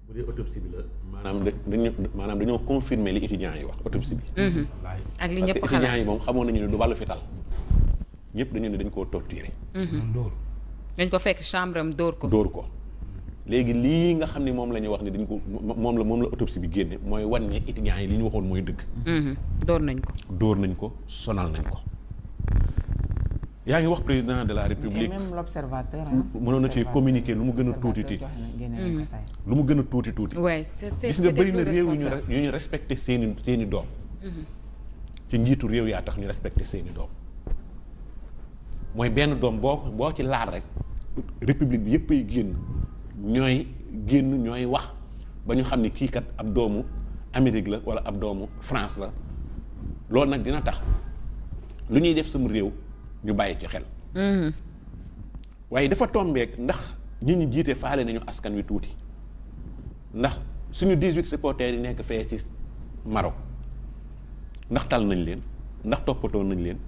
bu dee autopsie bi la maanaam dañoo confirmer li étudiants yi wax autopsie bi. ak li ñëpp parce que étudiants yi moom xamoon nañu ne du ballu fital ñëpp dañu ne dañ koo torturer. dañ ko fekk chambre am dóor ko. léegi lii nga xam ne moom la ñu wax ne dañ ko moom la autopsie bi génne mooy wan ne étudiants yi li ñu waxoon mooy dëgg. dóor nañ ko sonal nañ ko. yaa ngi wax président de la république et même l'observateur mënoon na ci communiquer lu mu gën a tuuti lu mu gën a tuuti. gis nga bëri na réew yu ñu respecté seeni doom. ci njiitu réew yaa tax ñu respecté seeni doom mooy benn doom boo ci laal rek république bi yëpp ay génn ñooy wax ba ñu xam ni kii kat ab doomu Amérique la wala ab doomu France la loolu nag dina tax lu ñuy def sama réew ñu bàyyi ci xel. waaye dafa tombeek ndax nit ñi jiite faale nañu askan wi tuuti ndax suñu 18 supporters yi nekk fee ci Maroc ndax tal nañ leen ndax toppatoo nañ leen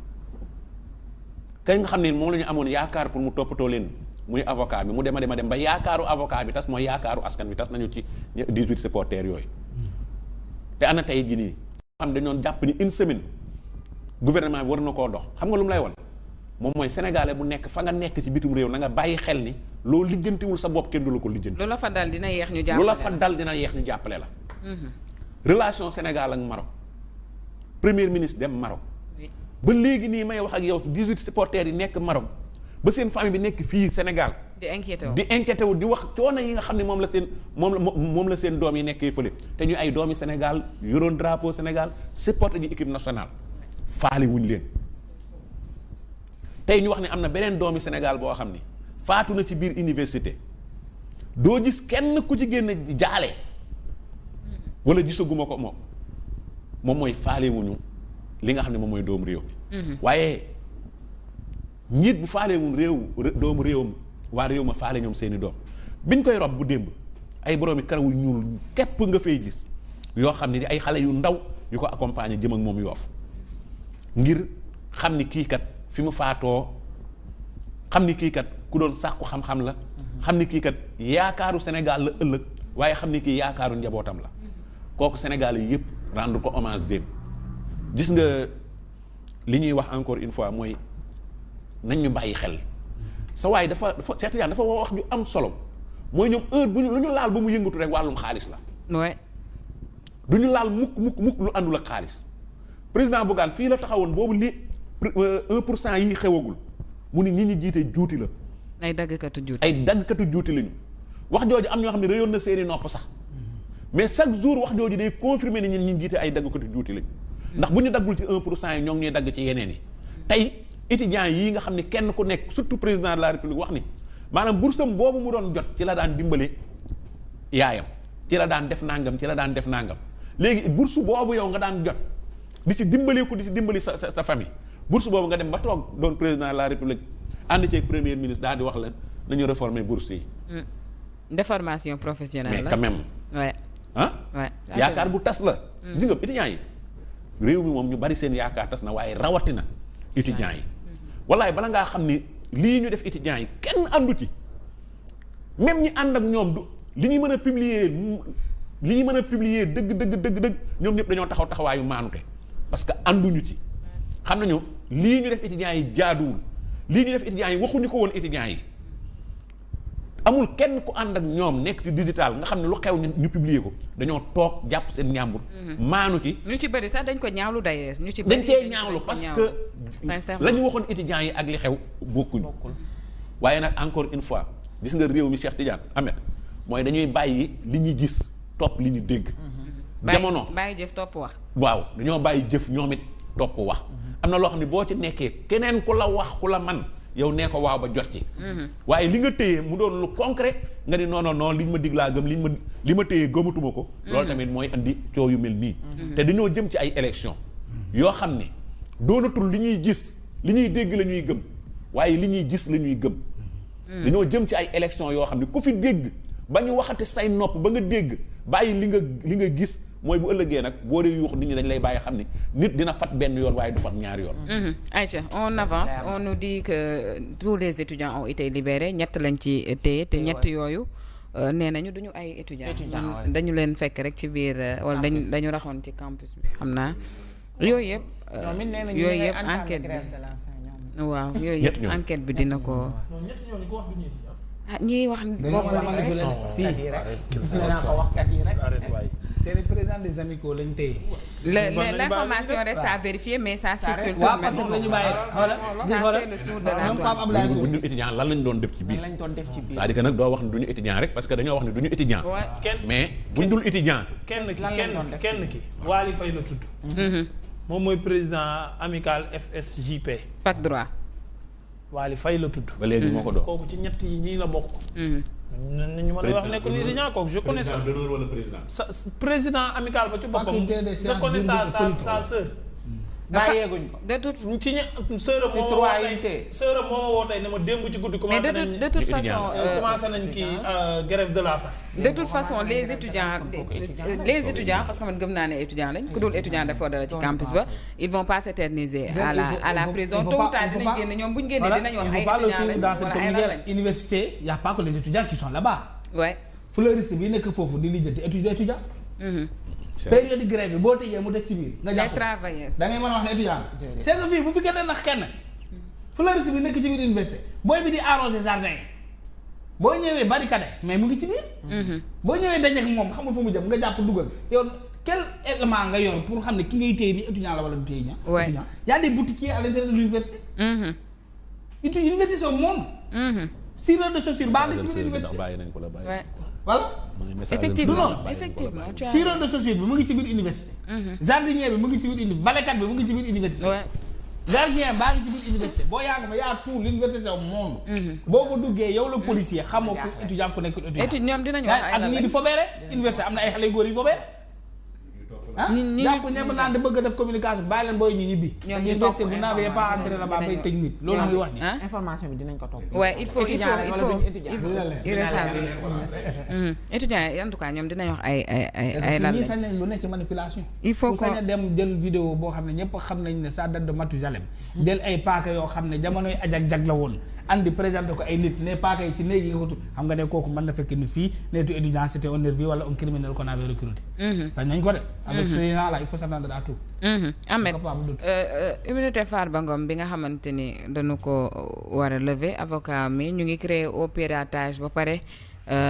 kay nga xam ne moom la ñu amoon yaakaar pour mu toppatoo leen muy avocat bi mu dem ba yaakaaru avocat bi tas mooy yaakaaru askan wi tas nañu ci 18 supporters yooyu te ana tey jii nii xam dañoon jàpp ni une semaine gouvernement bi war na koo dox xam nga lu mu lay won moom mooy sénégalais bu nekk fa nga nekk ci bitum réew na nga bàyyi xel ni loolu lijjantiwul sa bopp kenn du la ko lijjanti. lu la fa dal dina yeex ñu jàppale la. relation Sénégal ak Maroc premier ministre dem Maroc. ba léegi nii may wax ak yow 18 supporters yi nekk Maroc ba seen famille bi nekk fii Sénégal. di inquiété wu di wax coono yi nga xam ne moom la seen doom yi nekkee fële te ñu ay doomi Sénégal yoroon drapeau Sénégal supporter ji équipe nationale faale wuñ leen. tey ñu wax ne am na beneen doomi Sénégal boo xam ni faatu na ci biir université doo gis kenn ku ci génn jaale wala gisaguma ko moom mooy faalewuñu li nga xam ne moom mooy doomu réew mi. waaye njiit bu faalewuñ doomu réewam waa réew ma faale ñoom seeni doom biñ koy rob bu démb ay boroomi karaw ñuul képp nga fay gis yoo xam ne ay xale yu ndaw yu ko accompagner jëm ak moom Yoof ngir xam ni kii kat. fi mu faatoo xam ni kii kat ku doon sàkku xam-xam la xam ni kii kat yaakaaru Sénégal la ëllëg waaye xam ni kii yaakaaru njabootam la kooku Sénégal yi yëpp rendre ko hommage démb gis nga li ñuy wax encore une fois mooy nañ ñu bàyyi xel sa waay dafa Cheikh Tidiane dafa wax ju am solo mooy ñoom heure bu lu ñu laal ba mu yëngatu rek wàllum xaalis la. du ñu laal mukk lu àndul ak xaalis président Bougane fii la taxawoon boobu li 1% yi xewagul mu ni ñi jiite juuti la. ay daggkatu juuti lañu. wax jooju am ñoo xam ne réyoon na seeni nopp sax mais chaque jour wax jooju day confirmer ni ñi jiite ay daggkatu juuti lañu. ndax bu ñu daggul ci 1% yi ñoo ngi ñuy dagg ci yeneen yi. tey étudiants yii nga xam ne kenn ku nekk surtout président de la république wax ni maanaam boursam boobu mu doon jot ci la daan dimbale yaayam ci la daan def nangam léegi bourse boobu yow nga daan jot di ci dimbali sa famille. bourse boobu nga dem ba toog doon président de la république ànd ceeg premier ministre daal di wax leen nañu réformer bourse yi. déformation professionnelle la mais quand même. yaakaar bu tas la. di nga étudiants yi réew mi moom ñu bari seen yaakaar tas na waaye rawatina étudiants yi. wallaay bala ngaa xam ni lii ñu def étudiants yi kenn àndu ci même ñi ànd ak ñoom du li ñuy mën a publier dëgg ñoom ñëpp dañoo taxawaayu maanute parce que ànduñu ci. xam nañu lii ñu def étudiants yi jaaduwul lii ñu def étudiants yi waxuñu ko woon étudiants yi amul kenn ku ànd ak ñoom nekk ci digital nga xam ne lu xew ñu publier ko dañoo toog jàpp seen ñàmbur. maanu ci. ñu ci bëri sax dañ ko ñaawlu d'ailleurs. dañ cee ñaawlu parce que la ñu waxoon étudiants yi ak li xew bokkuñu. waaye nag encore une fois gis nga réew mi Cheikh Tidiane Ahmed mooy dañuy bàyyi li ñuy gis topp li ñu dégg. jamono bàyyi jëf topp wax. waaw dañoo bàyyi jëf ñoom it topp wax. am na loo xam ne boo ci nekkee keneen ku la wax ku la man yow nee ko waaw ba jot ci. waaye li nga téye mu doon lu concret nga ni non li ma dig laa gëm li ma téye gëmatuma ko. loolu tamit mooy andi coow yu mel nii. te dañoo jëm ci ay élection yoo xam ne doonatul li ñuy gis li ñuy dégg la ñuy gëm waaye li ñuy gis la ñuy gëm. dañoo jëm ci ay élection yoo xam ne ku fi dégg ba ñu waxati say nopp ba nga dégg bàyyi li nga gis. mooy bu ëllëgee nag boo dee yuux nit ñi dañ lay bàyyi xam ni nit dina fat benn yoon waaye du fat ñaari yoon. Aïcha on avance on nous dit que tous les étudiants ont été libérés ñett lañ ci téye te ñett yooyu nee nañu duñu ay étudiants dañu leen fekk rek ci biir wala dañu raxoon ci campus bi xam naa yooyu yëpp enquête bi waaw yooyu yëpp enquête bi dina ko ñuy wax boobu c'est le président des amicaux lañ téye. L'information reste à vérifier mais ça circule. waaw parce que la ñu bàyyi xoolal bu ñu étudiant lan lañ doon def ci biir. c'est-à-dire que nag doo wax ne du ñu étudiant rek parce que dañoo wax ne du ñu étudiant. mais bu ñu dul étudiant. kenn ki Waly Faye la tudd. moom mooy président amical FSJP. fac droit. Waly Faye la tudd. ba léegi moo ko doon kooku ci ñett yi ñii la bokk. ñu mën a wax ne ko lii dañaa kooku je connais ça. sa président amical ba ci boppam. je connais sa sœur. bàyyeeguñ ko de toute ci sœur moo ma woo tey ne ma démb ci guddi commencé nañ de toute façon commencé nañ kii grève de la faim. de toute façon les étudiants parce que man gëm naa ne étudiant lañ ku dul étudiant defoo dara ci campus ba ils vont pas s'éterniser à la prison tôt ou tard dinañ génn ñoom bu ñu génnee dinañ wax ay étudiants lañ dans cette communauté université y a pas que les étudiants qui sont là-bas. ouais fleuriste bi nekk foofu di lijjanti étudiant. période de grève bi boo tëjee mu des ci biir. nga jàpp travailleurs da ngay mën a wax ne étudiant c'est que fii bu fi kenn nax kenn. fleuriste bi nekk ci biir université booy bi di arroser jardin yi boo ñëwee barricade mais mu ngi ci biir. boo ñëwee dajeek moom xam nga fu mu jëm nga jàpp dugal yow quel élément nga yor pour xam ne ki ngay téye ni étudiant la wala du téye ña. étudiant y a des boutiquiers à l'intérieur de l'université. Université c'est un monde. Cireur de chaussures baa nga ci biir université. voilà. effectivement cireur de chaussure bi mu ngi ci biir université. jardinier bi mu ngi ci biir université balekat bi mu ngi ci biir université. gardien baa ngi ci biir université boo yaa nga fa yaa tout l'université c'est un monde. boo fa duggee yow la policier xamoo ko étudiant ku nekkul étudiant. ñoom dinañu wax ay ak ñii di fobeere université am na ay xale yu góor yu fobeere. jàpp ñebe naan di bëgg a def communication bàyyi leen booy ñu ñibbi. ñoom ñu université bu n'avez pas entré là-bas bay technique loolu muy wax ni information bi dinañ ko topp. ouais il faut étudiants yi en tout cas ñoom dinañ wax ay lan ñii sañ nañ lu nekk ci manipulation. il faut que sañ a dem jël vidéo boo xam ne ñëpp xam nañ ne ça date de Mathusalem jël ay paaka yoo xam ne jamonoy ajak-jag la woon andi présenté ko ay nit ne paaka yi ci néeg yi nga ko tudd xam nga ne kooku mën na fekk nit fii neetu étudiant c'était un nervi wala un criminel qu'on avait recruté. sañ nañ ko de. avec ces gens là il faut s'attendre à tout. Ahmed immunité Farba Ngom bi nga xamante ni dañu ko war a lever avocat mi ñu ngi créer au piratage ba pare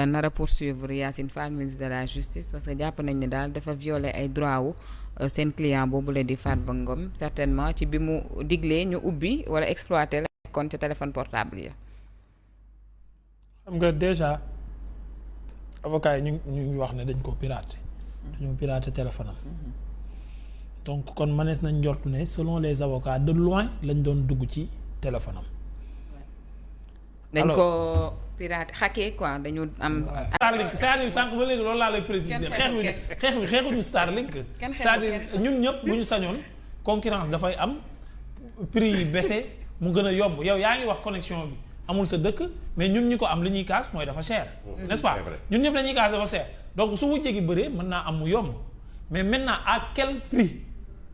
nar a poursuivre Yacine Fall ministre de la justice parce que jàpp nañ ne daal dafa violer ay droit wu seen client boobu la di Farba Ngom certainement ci bi mu diglee ñu ubbi wala exploiter la kon ci téléphone portable yi. xam nga déjà avocat yi ñu ngi wax ne dañ ko pirater. dañoo pirater téléphone am. donc kon mënees nañ njortu ne selon les avocats de loin lañ doon dugg ci téléphone am. dañ ko pirate hacké quoi dañu am. Starlink c'est-à-dire sànq ba léegi loolu laa lay préciser xeex bi xeexuñu Starlink. c'est-à-dire ñun ñëpp bu ñu sañoon concurrence dafay am prix yi baissé mu gën a yomb yow yaa ngi wax connexion bi amul sa dëkk mais ñun ñi ko am li ñuy kaas mooy dafa cher. n'est-ce pas ñun ñëpp dañuy kaas dafa cher donc su wujjee gi bëree mën naa am mu yomb mais maintenant à quel prix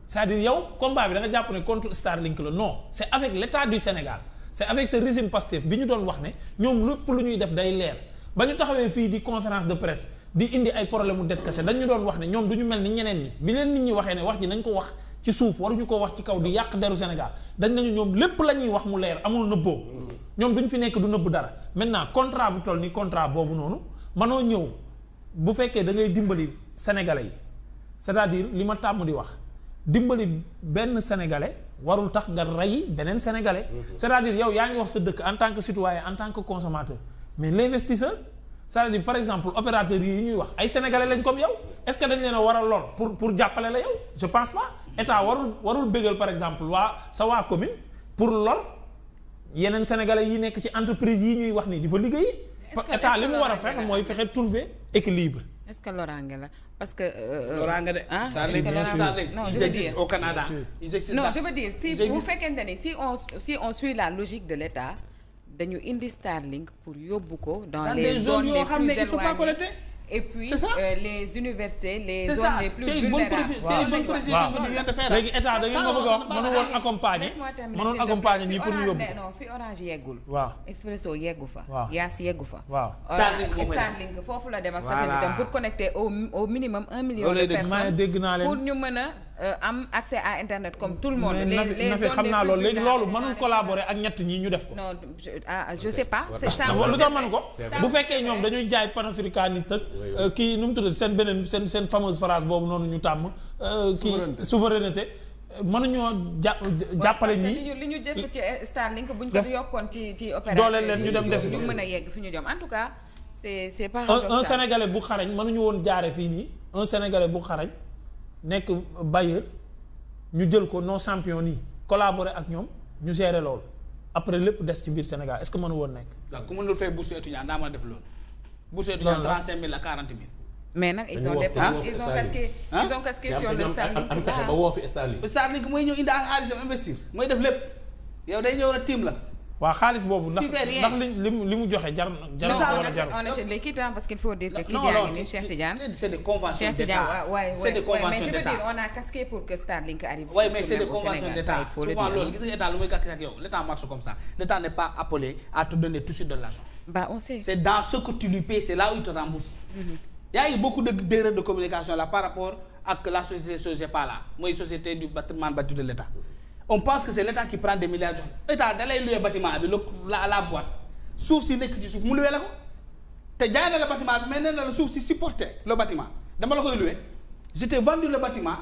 c'est-à-dire yow combat bi da nga jàpp ne contre Starlink la non c'est avec l'État du Sénégal. c'est avec ce régime Pastef bi ñu doon wax ne ñoom lépp lu ñuy def day leer ba ñu taxawee fii di conférence de presse di indi ay problème mu dette cachée dañu doon wax ne ñoom du ñu mel ni ñeneen ñi bi leen nit ñi waxee ne wax ji nañ ko wax ci suuf waruñu ko wax ci kaw di yàq deru Sénégal dañ nañu ñoom lépp la ñuy wax mu leer amul nëbboo ñoom duñ fi nekk du nëbb dara maintenant contrat bu toll ni contrat boobu noonu mënoo ñëw bu fekkee da ngay dimbali sénégalais yi c'est-à-dire li ma tàmm di wax dimbali benn sénégalais warul tax nga rey beneen sénégalais c'est-à-dire yow yaa ngi wax sa dëkk en tant que citoyen en tant que consommateur mais l'investisseur c'est-à-dire par exemple opérateurs yi ñuy wax ay sénégalais lañ comme yow est-ce que dañ leen a war a lor pour jàppale la yow je pense pas état warul bégal par exemple waa commune pour lor yeneen sénégalais yi nekk ci entreprise yi ñuy wax ni di fa liggéey état li mu war a fexe mooy fexe trouver équilibre. est-ce que loraange la parce que. loraange de. non je veux dire au Canada. non je veux dire si bu fekkente ni si on suit la logique de l'État dañu indi Starlink pour yóbbu ko. dans les zones les plus éloignées et puis les universités les c'est zones ça. les plus C'est une bonne vulnérables. c'est une bonne précision que tu viens de faire. léegi état da ngeen ma bëgg a wax mënu woon accompagner mënoon accompagner ñi pour ñu yóbbu. non fi Orange yeggul. waaw Expresso yeggu fa. waaw Yaas yeggu fa. waaw Starlink foofu la dem ak satellite am pour connecter au minimum 1 million de personnes. dégg naa leen pour ñu mën a am accès à internet comme tout le monde. les zones xam naa loolu léegi loolu mënul collaborer ak ñett ñi ñu def ko. non je sais pas. c'est ça lu tax mënu ko bu fekkee ñoom dañuy jaay panafricaniste ak kii nu mu tudd seen beneen seen fameuse phrase boobu noonu ñu tàmm. kii souveraineté mënuñoo jàppale ñi. li ñu def ci Starlink buñ ko yokkoon ci opérateur dooleel leen ñu dem def ñu mën a yegg fi ñu jëm en tout cas c'est pas un sénégalais bu xarañ mënuñu woon jaare fii nii un sénégalais bu xarañ nekk bailleur ñu jël ko non champion nii collaborer ak ñoom ñu gérer loolu après lépp des ci biir Sénégal est-ce que mënu woon nekk. waaw ku mënul fay bourse étudiant daa mën a def loolu. bourse étudiant 35 000 à 40 000. mais nag ils ont casqué sur le Starlink am pexe ba woo fi Starlink. Starlink mooy ñëw indi xaalisam investir mooy def lépp yow day ñëw rek tiim la. waa xaalis boobu ndax li mu joxe jar na wala jar on achète les kits parce qu'il faut dire que kii yaa ngi nii Cheikh Tidiane. c'est des conventions d'État. c'est des conventions d'État. Mais je veux dire on a casqué pour que Starlink arrive. Oui, mais c'est des conventions d'État. Souvent loolu gis nga état lu muy kàkk ak yow l'état marche comme ça. L'état n'est pas appelé à te donner tout de suite de l'argent. Bah on sait. C'est dans ce que tu lui payes, c'est là où il te rembourse. Il y a eu beaucoup d'erreurs de communication là par rapport à la société SOGEPA là mooy société du bâtiment bâti de l'État. On pense que c'est l'État qui prend des milliards jox état da lay louer bâtiment bi la boîte suuf si nekk ci suuf mu louer la ko te jaay na la bâtiment bi mais nee na la suuf si supporter le bâtiment dama la koy louer je t'ai vendu le bâtiment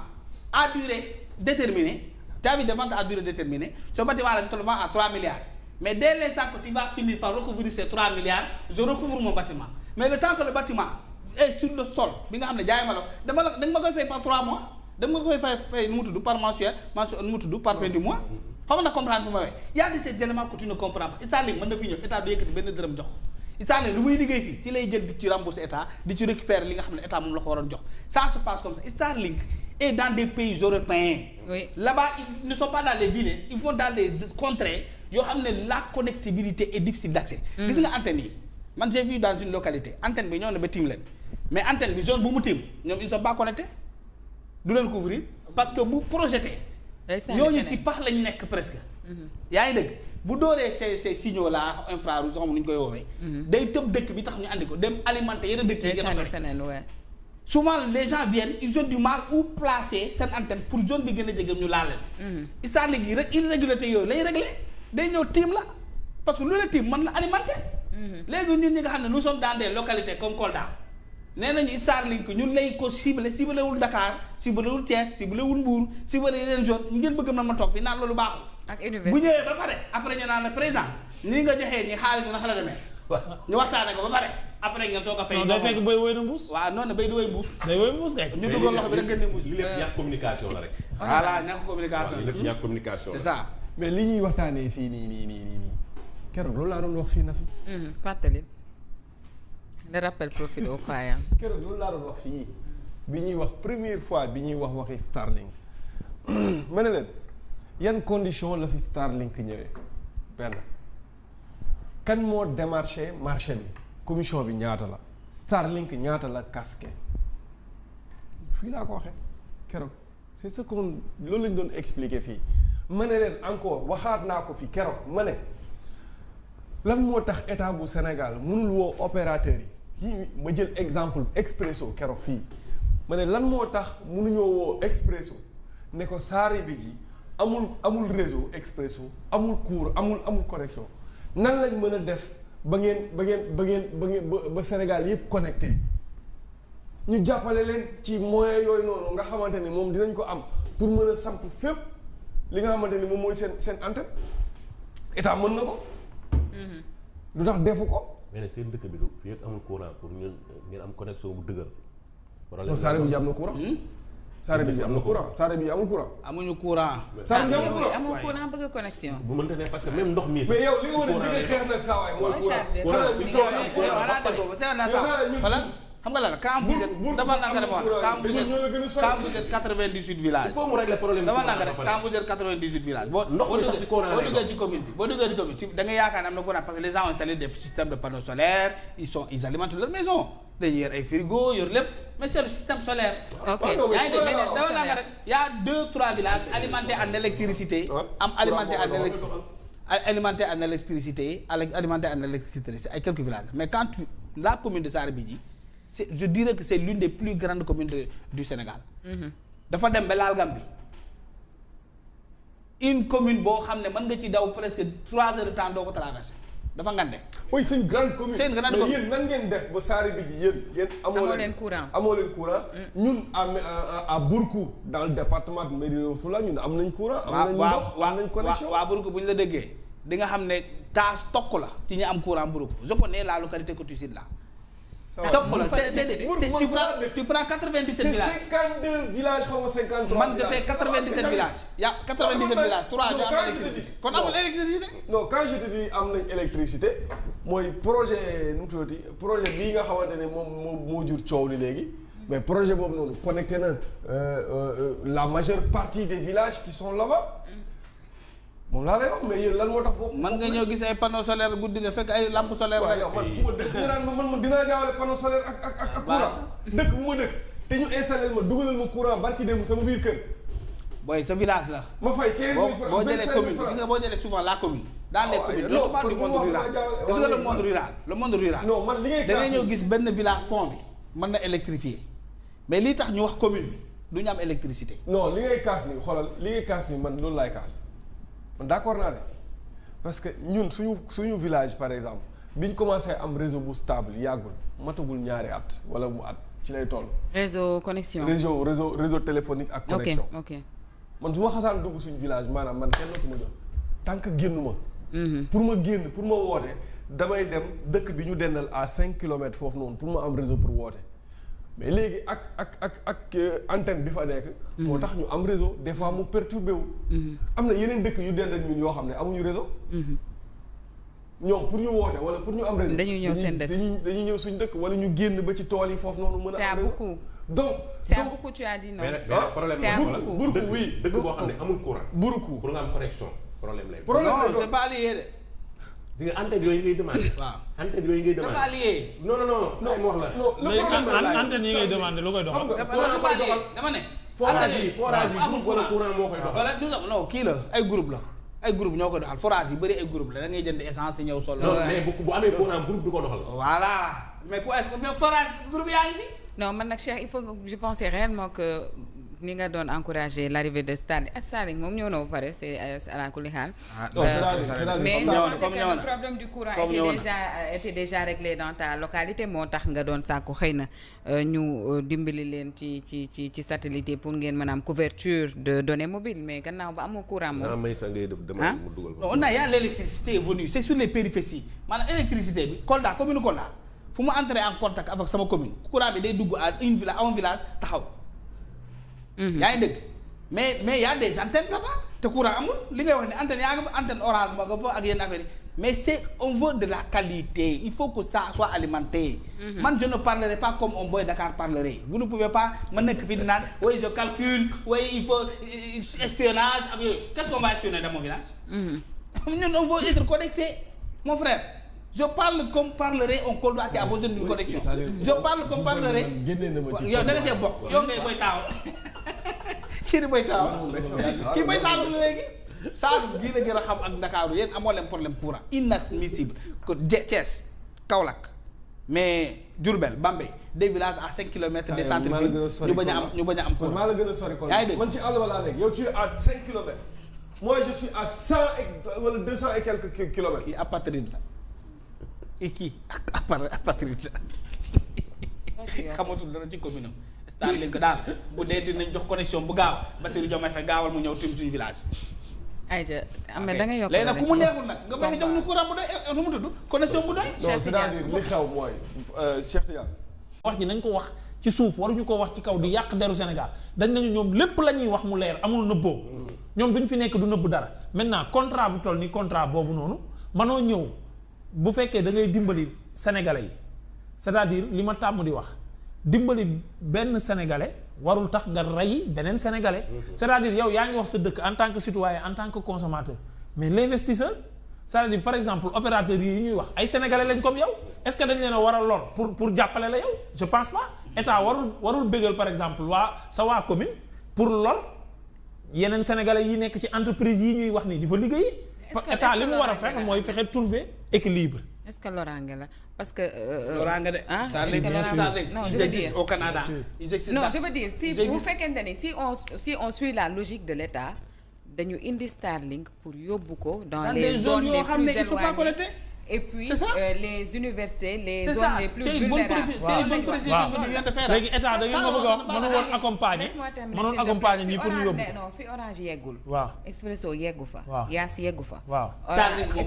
à durée déterminée tu as vu de vente à durée déterminée ce bâtiment là je te le vends à 3 milliards mais dès l'instant que tu vas finir par recouvrir ces 3 milliards je recouvre mon bâtiment mais le temps que le bâtiment est sur le sol bi nga xam ne jaay ma la dama la da nga ma koy fay par 3 mois dama nga koy fay nu mu tudd par mensuel nu mu tudd par fin du mois xam nga comprendre fu ma waxee y a des éléments que tu ne comprends pas Starlink mën na fi ñëw état du yëkkati benn dërëm jox Starlink lu muy liggéey fii ci lay jël di ci rembourser état di ci récupérer li nga xam ne état moom la ko waroon jox ça se passe comme ça Starlink est dans des pays européens. Oui. Là-bas ils ne sont pas dans les villes ils vont dans les contrées yoo xam ne la connectivité est difficile d'accès. Gis nga antenne yi man j'ai vu dans une localité antenne bi ñoo ne ba tiim leen mais antenne bi zone bu mu tiim ñoom ils ne sont pas connectés du leen couvrir parce que bu projeté ñooñu ci pax lañ nekk presque yaa ngi dëgg bu dooree ces signaux là infrarouge xam nu ñu koy woowee day tëb dëkk bi tax ñu andi ko dem alimenter yeneen dëkk yi gën a sori souvent les gens viennent ils ont du mal où placer seen antenne pour zone bi gën a jege ñu laal leen Starlink yi rek irrégularité yooyu lay réglé day ñëw tiim la parce que lu la tiim mën la alimenter léegi ñun ñi nga xam ne nous sommes dans des localités comme Kolda nee nañu Starlink ñun lay ko ciblé wul Dakar ciblé wul Thiès ciblé wul Mbour ciblé yeneen zone ñu ngeen bëgg ma toog fii naan loolu baaxul. ak université bu ñëwee ba pare après ñu naan la président nii nga joxee ñi xaalis bi naka la demee. ñu waxtaanee ko ba pare après ngeen soog a fay. non day fekk bay woy na mbuus. waaw noonu bay di woy mbuus. day woy mbuus kay. ñu dugal loxo bi rek génne mbuus. li lépp ñàkk communication la rek. voilà ñàkk communication li lépp ñàkk communication la. c'est ça. mais li ñuy waxtaanee fii nii keroog loolu laa doon wax fii na fi. fàttali. le rappel profite au croyant. keroog loolu laa doon wax fii bi ñuy wax première fois bi ñuy wax waxi Starlink ma ne leen yan condition la fi Starlink ñëwee benn kan moo démarché marché bi commission bi ñaata la Starlink ñaata la casqué fii laa ko waxee keroog c'est ce qu'on loolu lañ doon expliquer fii ma ne leen encore waxaat naa ko fi keroog ma ne lan moo tax état bu Sénégal mënul woo opérateur yi ma jël exemple Expresso keroog fii ma ne lan moo tax mënuñoo woo Expresso ne ko saari bi ji amul réseau Expresso amul cours amul connexion nan lañ mën a def ba ngeen Sénégal yëpp connecté ñu jàppale leen ci moyens yooyu noonu nga xamante ni moom dinañ ko am pour mën a samp fépp li nga xamante ni moom mooy seen antenne état mën na ko. lu tax defu ko. mais nag seen dëkk bi du fii ak amul courant pour ngeen am connexion bu dëgër. non Saare bi am na courant. Saare bi am na courant Saare bi amul courant. amuñu courant. Saare bi amul courant amul courant bëgg connexion. bu mënte ne parce que même ndox mi. mais yow li nga war a jëlee xeex nag saa waay mooy courant. xam nga lan quand vous êtes dafa nanga dem wax quand vous êtes 98 villages. il faut mu régler problème dafa nanga rek quand vous êtes 98 villages. boo duggee ci commune bi da nga yaakaar ne am na courant parce que les gens ont installé des systèmes de panneaux solaires ils alimentent leur maison dañuy yor ay frigo yor lépp mais c'est le système solaire. ok yaa ngi dégg dama naa nga rek y a 2-3 villages alimentés en électricité. alimentés en électricité ay quelques villages mais quand la commune de Sarabidji je dirais que c'est l'une des plus grandes communes du Sénégal. dafa dem ba laal Gambie une commune boo xam ne mën nga ci daw presque 3 heures de temps doo ko traversé dafa ngande. oui c'est une grande commune. c'est une grande commune mais yéen nan ngeen def ba Sarabidji yéen amoo leen courant ñun à Bourkou dans le département de Médina Fula ñun am nañ courant. am nañ ndox am nañ connexion waaw Bourkou bu ñu la déggee di nga xam ne tâche tokk la ci ñi am courant Bourkou je connais la localité que tu cites là. tokk la tu prends 97 villages. c'est 52 villages xaw ma 53. man je fais 97 villages. y a 97 villages 3 jours am électricité. kon amul électricité. non quand je te dis am nañ électricité mooy projet nu mu tuddati projet bii nga xamante ne moom moo jur coow li léegi. mais projet boobu noonu connecté na la majeure partie des villages qui sont là-bas. moom laa lay wax mais yéen lan moo tax boobu. man nga ñëw gis ay panneaux solaires guddi de fekk ay lampes solaires. waaw yow man fu ma dëkk man dinaa jaawale panneau solaire ak courant. dëkk bu ma dëkk te ñu installé ma dugalal ma courant barki dem sama biir kër. booy sa village la. ma fay 15 000 francs boo jëlee commune gis nga boo jëlee souvent la commune. dans les communes je parle du monde rural. gis nga le monde rural. non man li ngay da ngay ñëw gis benn village pont bi mën na électrifier mais li tax ñu wax commune bi du ñu am électricité. non li ngay kaas ni xoolal li ngay kaas ni man loolu laay kaas man d'accord naa de parce que ñun suñu village par exemple bi ñu commencé am réseau bu stable yàggul matagul ñaari at wala mu at ci lay toll. réseau connexion. réseau téléphonique ak connexion. ok man su ma xasaan dugg suñu village maanaam man kenn ku ma jot tant que génnu ma. pour ma génn pour ma woote damay dem dëkk bi ñu dendal à 5 kilomètres foofu noonu pour ma am réseau pour woote mais léegi ak antenne bi fa nekk. moo tax ñu am réseau des fois mu perturbé wu. am na yeneen dëkk yu dend ak ñun yoo xam ne amuñu réseau. ñoom pour ñu woote wala pour ñu am réseau. dañuy ñëw seen dëkk dañuy ñëw suñu dëkk wala ñu génn ba ci tool yi foofu noonu mën a am réseau. donc c'est à beaucoup tu as dit non. mais problème Bourkou oui dëkk boo xam ne amul courant. Bourkou pour nga am connexion problème lay. non c'est pas lié de. di nga antenne yooyu ngay demandé. waaw antenne yooyu ngay demandé. c'est pas lié. non wax la. léegi antenne yi ngay demandé lu koy doxal. c'est pas lié dama ne. forage yi groupe wala courant moo koy doxal. non kii la ay groupe la. ay groupe ñoo koy doxal forage yi bëri ay groupe la da ngay jënd essence ñëw sol. non mais bu amee courant groupe du ko doxal. voilà mais forage groupe yaa ngi fi. non man nag Cheikh il faut que je pensais réellement que ni nga doon encourager l'arrivée de Starlink moom ñëw na ba pare c'est à la kulli xaal. mais je pensais que le problème du courant était déjà réglé dans ta localité moo tax nga doon sàkku xëy na ñu dimbali leen ci satellite pour ngeen mën a am couverture de données mobiles mais gannaaw ba amoo courant moom. may sa ngay def demande mu dugal ko. on a y a l'électricité est venue c'est sur les périphéties maanaam électricité bi Kolda commune Kolda fu mu entrer en contact avec sama commune courant bi day dugg à un village taxaw. yaa ngi dëgg mais y a des antennes là-bas te courant amul li ngay wax ne antenne yaa nga fa antenne orange ma nga fa ak yenn affaire yi mais c'est on veut de la qualité il faut que ça soit alimenté. man je ne parlerai pas comme un boy Dakar parlerait vous ne pouvez pas ma nekk fii di naan oui je calcule oui il faut espionnage ak yooyu qu'est-ce qu'on va espionner dans mon village. ñun on veut être connecté mon frère. je parle comme parlerait un Kolda qui a besoin d'une connexion. je parle comme parlerait. yow da nga see bokk yow ngay boy taawal. kii di boy taawal. kii boy Saalum la léegi. Saalum gii la gën a xam ak Ndakaaru yéen amoo leen problème courant inadmissible que Thiès Kaolack mais Diourbel Bambey des villages à 5 kilomètres des centres villes ñu bañ a am courant. maa la gën a sori yaa ngi dégg man ci àll ba laa nekk yow tu es à 5 kilomètres. moi je suis à 100 et wala 200 et quelques kilomètres. kii apatride la. kii apatride la. xamatul dara ci commune am. Starlink daal bu dee dinañ jox connexion bu gaaw Bassirou Diomaye Faye gaawal mu ñëw tim suñu village. ayca am na da nga yokk léegi nag ku mu neexul nag nga fexe jox ñu courant bu doy nu mu tudd connexion bu doy. non c'est-à-dire li xew mooy Cheikh Tidiane. wax ji nañ ko wax ci suuf waruñu ko wax ci kaw di yàq deru Sénégal dañ nañu ñoom lépp la ñuy wax mu leer amul nëbboo ñoom duñ fi nekk du nëbb dara maintenant contrat bu toll ni contrat boobu noonu mënoo ñëw bu fekkee da ngay dimbali sénégalais yi c'est-à-dire li ma tàmm di wax dimbali benn sénégalais warul tax nga rey beneen sénégalais c'est-à-dire yow yaa ngi wax sa dëkk en tant que citoyen en tant que consommateur mais l'investisseur c'est-à-dire par exemple opérateurs yi ñuy wax ay sénégalais lañ comme yow est-ce que dañ leen a war a lor pour jàppale la yow je pense pas état warul bégal par exemple waa commune pour lor yeneen sénégalais yi nekk ci entreprise yi ñuy wax ni di fa liggéey. état li mu war a fexe mooy fexe trouver équilibre. est-ce que loraange la parce que. loraange de. ça non je veux dire au Canada. non je veux dire si bu fekkente ni si on suit la logique de l'état dañu indi Starlink pour yóbbu ko dans les zones les plus éloignées et puis les universités les zones les plus vulnérables. léegi état da ngeen ma bëgg a wax mënu woon accompagner ñi pour ñu yóbbu. non fi Orange yeggul. waaw Expresso yeggu fa. waaw Yaas yeggu fa. waaw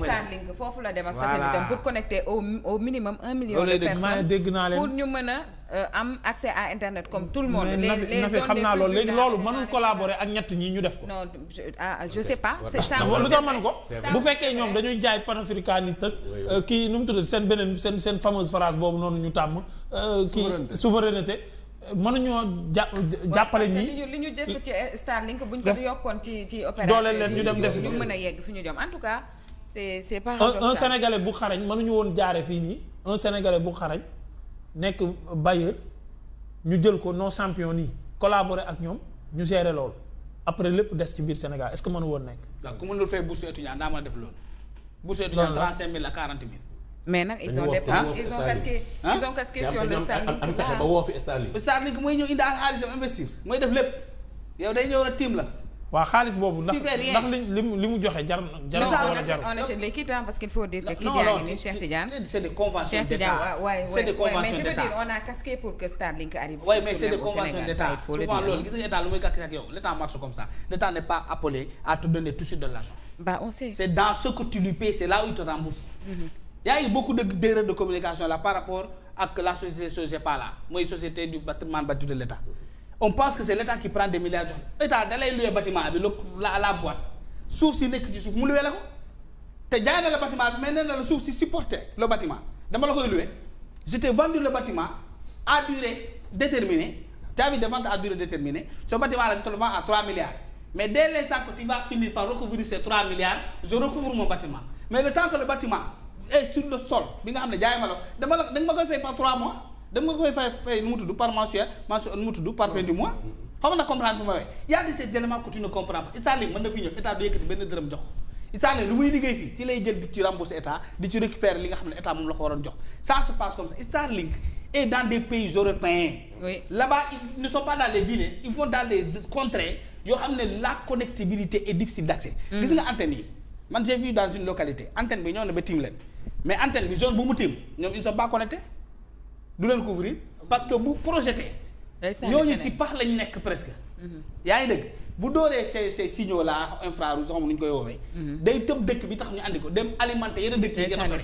Starlink foofu la dem ak satellite pour connecter au minimum 1 million de personnes. dégg naa leen pour ñu mën a am accès à internet comme tout le monde. les zones xam naa loolu léegi loolu mënul collaborer ak ñett ñi ñu def ko. non je sais pas. c'est ça lu tax mënu ko bu fekkee ñoom dañuy jaay panafricaniste ak kii nu mu tudd seen beneen seen fameuse phrase boobu noonu ñu tàmm. kii souveraineté mënuñoo jàppale ñi. li ñu def ci Starlink buñ ko yokkoon ci opérateur dooleel leen ñu dem def ñu mën a yegg fi ñu jëm en tout cas c'est pas un sénégalais bu xarañ mënuñu woon jaare fii nii un sénégalais bu xarañ nekk bailleur ñu jël ko non champion nii collaborer ak ñoom ñu gérer loolu après lépp des ci biir Sénégal est-ce que mënu woon nekk. waaw ku mënul fay bourse étudiant daa mën a def loolu. bourse étudiant 35 000 à 40 000. mais nag ils ont casqué sur le Starlink ba woo fi Starlink. Starlink mooy ñëw indi xaalisam investir mooy def lépp yow day ñëw rek tiim la. waaw xaalis boobu ndax li mu joxe jar wala jar. on achète les kits parce qu'il faut dire que kii yaa ngi nii Cheikh Tidiane. c'est des conventions d'État. C'est des conventions mais je veux d'État. dire on a casqué pour que Starlink arrive. Oui, mais c'est des conventions d'État. Souvent loolu gis nga état lu muy gàkk ak yow l'état marche comme ça. L'état n'est pas appelé à te donner tout de suite de l'argent. Bah on sait. C'est dans ce que tu lui payes, c'est là où il te rembourse. Il y a eu beaucoup d'erreurs de communication là par rapport à la société SOGEPA là mooy société du bâtiment bâti de l'État. On pense que c'est l'État qui prend des milliards jox état da lay louer bâtiment bi la boîte suuf si nekk ci suuf mu louer la ko te jaay na la bâtiment bi mais nee na la suuf si supporter le bâtiment dama la koy louer je t'ai vendu le bâtiment à durée déterminée t'as de vente à durée déterminée ce bâtiment là je te le vends à 3 milliards mais dès l'instant que tu vas finir par recouvrir ces 3 milliards je recouvre mon bâtiment mais le temps que le bâtiment est sur le sol bi nga xam ne jaay ma la dama la da nga ma koy fay par 3 mois dama nga koy fay nu mu tudd par mensuel nu mu tudd par fin du mois xam nga comprendre fu ma waxee y a des éléments que tu ne comprends pas Starlink mën na fi ñëw état du yëkkati benn dërëm jox Starlink lu muy liggéey fii ci lay jël di ci rembourser état di ci récupérer li nga xam ne état moom la ko waroon jox ça se passe comme ça Starlink est dans des pays européens. Oui. Là-bas ils ne sont pas dans les villes ils vont dans les contrées yoo xam ne la connectivité est difficile d'accès. gis nga antenne yi man j'ai vu dans une localité antenne bi ñëw na ba tiim leen mais antenne bi zone bu mu tiim ñoom ils ne sont pas connectés du leen couvrir parce que bu projeté ñooñu ci pax lañ nekk presque yaa ngi dégg bu dooree ces signaux là infrarouge xam nu ñu koy woowee day tëb dëkk bi tax ñu andi ko dem alimenter yeneen dëkk yi gën a sori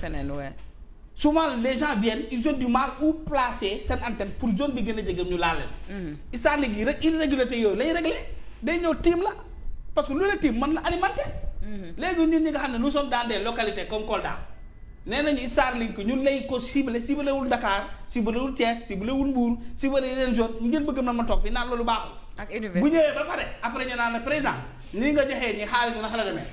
souvent les gens viennent ils ont du mal où placer seen antenne pour zone bi gën a jege ñu laal leen Starlink yi rek irrégularité yooyu lay réglé day ñëw tiim la parce que lu la tiim mën la alimenter léegi ñun ñi nga xam ne nous sommes dans des localités comme Kolda nee nañu Starlink ñun lay ko ciblé wul Dakar ciblé wul Thiès ciblé wul Mbour ciblé yeneen zone ñu ngeen bëgg ma toog fii naan loolu baaxul. ak université bu ñëwee ba pare après ñu naan la président nii nga joxee ñi xaalis bi naka la demee.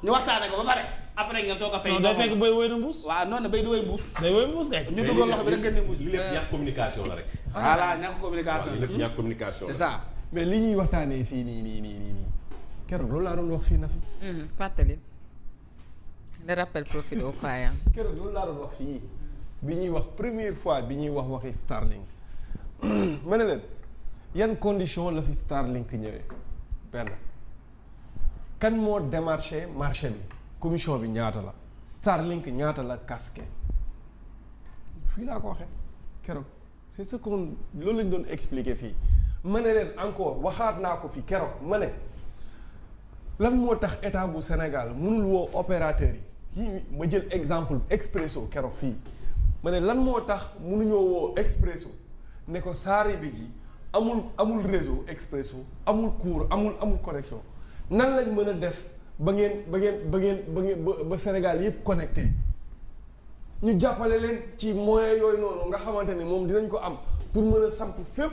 ñu waxtaanee ko ba pare après ngeen soo ko fay. non day fekk bay woy na mbuus. waaw noonu bay di woy mbuus. day woy mbuus kay. ñu dugal loxo bi rek ngeen ne mbuus. li lépp ñàkk communication la rek. voilà ñàkk communication li lépp ñàkk communication la. c'est ça. mais li ñuy waxtaanee fii nii keroog loolu laa doon wax fii na fi. fàttali. le rappel profite aux croyants. keroog loolu laa doon wax fii bi ñuy wax première fois bi ñuy wax waxi Starlink ma ne leen yan condition la fi Starlink ñëwee benn kan moo démarché marché bi commission bi ñaata la Starlink ñaata la casqué fii laa ko waxee keroog c'est ce qu'on loolu lañ doon expliquer fii ma ne leen encore waxaat naa ko fi keroog ma ne lan moo tax état bu Sénégal mënul woo opérateurs yi ma jël exemple Expresso keroog fii ma ne lan moo tax mënuñoo woo Expresso ne ko saari bi gi amul réseau Expresso amul courant amul connexion nan lañ mën a def ba ngeen Sénégal yëpp connecté ñu jàppale leen ci moyens yooyu noonu nga xamante ni moom dinañ ko am pour mën a samp fépp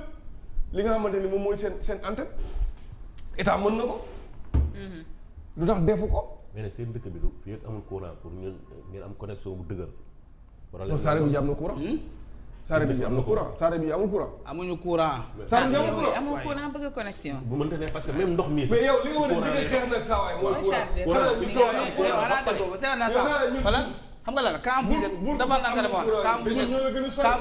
li nga xamante ni moom mooy seen antenne état mën na ko. lu tax defu ko. mais nag seen dëkk bi du fii ak amul courant pour ngeen am connexion bu dëgër non Saare bi am na courant. Saare bi am na courant Saare bi amul courant. amuñu courant. Saare bi amul courant. amoo courant bëgg connexion. bu mënta ne parce que même ndox mi. mais yow li nga war a dégg xeex nag saa waay mooy voilà xam nga la quand vous êtes dafa nanga dama wax quand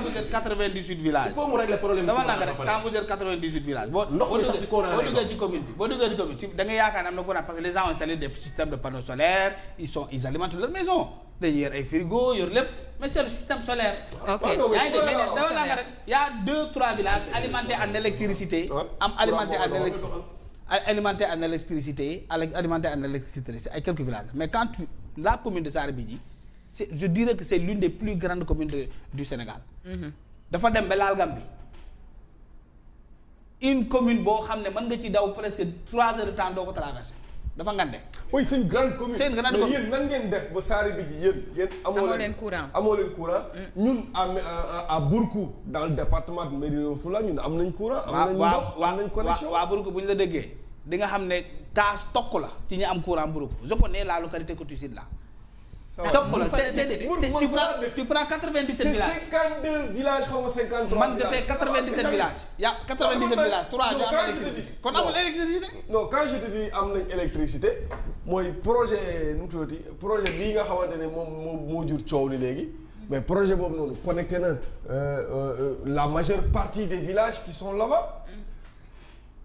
vous êtes 98 villages. il faut mu régler problème dafa nanga rek quand vous êtes 98 villages. boo duggee ci commune bi boo duggee ci commune da nga yaakaar ne am na courant parce que les gens ont installé des systèmes de panneaux solaires ils alimentent leur maison dañuy yor ay frigo yor lépp mais c'est le système solaire. ok yaa ngi dégg dafa nanga rek y a 2-3 villages alimentés en électricité alimentés en électricité ay quelques villages mais quand la commune de Saare Bidji je dirais que c'est l'une des plus grandes communes du Sénégal. dafa dem ba laal Gambie une commune boo xam ne mën nga ci daw presque 3 heures de temps doo ko traversé dafa ngande. oui c'est une grande commune. c'est une grande commune mais yéen nan ngeen def ba Saare Bidji yéen amoo leen courant ñun à Bourkou dans le département de Médina Fula ñun am nañ courant. am nañ ndox am nañ connexion waaw Bourkou bu ñu la déggee di nga xam ne tâche tokk la ci ñi am courant Bourkou je connais la localité que tu cites là. tu prends 97 villages. c'est 52 villages xaw ma 53. man je fais 97 villages. y a 97 villages 3 jours am électricité. kon amul électricité. non quand je te dis am nañ électricité mooy projet nu mu tuddati projet bii nga xamante ne moom moo jur coow li léegi. mais projet boobu noonu connecté na la majeure partie des villages qui sont là-bas.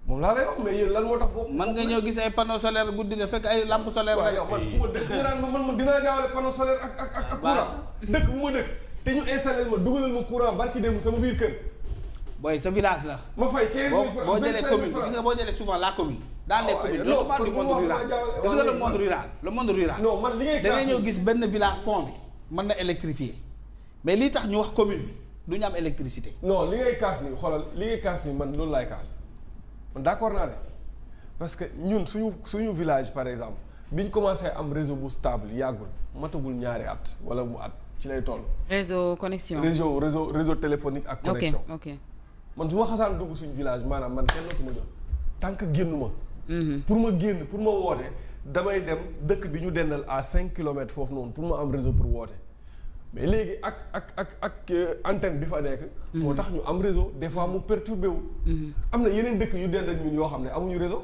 moom laa lay wax mais yéen lan moo tax boobu. man nga ñëw gis ay panneaux solaires guddi de fekk ay lampes solaires. waaw yow man fu ma dëkk man dinaa jaawale panneau solaire ak courant. dëkk bu ma dëkk te ñu installé ma dugalal ma courant barki démb sama biir kër. booy sa village la. ma fay 15 000 francs boo jëlee commune gis nga boo jëlee souvent la commune. dans les communes je parle du monde rural. gis nga le monde rural. non man li ngay da ngay ñëw gis benn village pont bi mën na électrifier mais li tax ñu wax commune bi du ñu am électricité. non li ngay kaas nii xoolal li ngay kaas nii man loolu laay kaas man d'accord naa de parce que ñun suñu village par exemple bi ñu commencé am réseau bu stable yàggul matagul ñaari at wala mu at ci lay toll. réseau connexion. réseau téléphonique ak connexion. ok man su ma xasaan dugg suñu village maanaam man kenn dootu ma jot tant que génnu ma. pour ma génn pour ma woote damay dem dëkk bi ñu dendal à 5 kilomètres foofu noonu pour ma am réseau pour woote mais léegi ak antenne bi fa nekk. moo tax ñu am réseau des fois mu perturbé wu. am na yeneen dëkk yu dend ak ñun yoo xam ne amuñu réseau.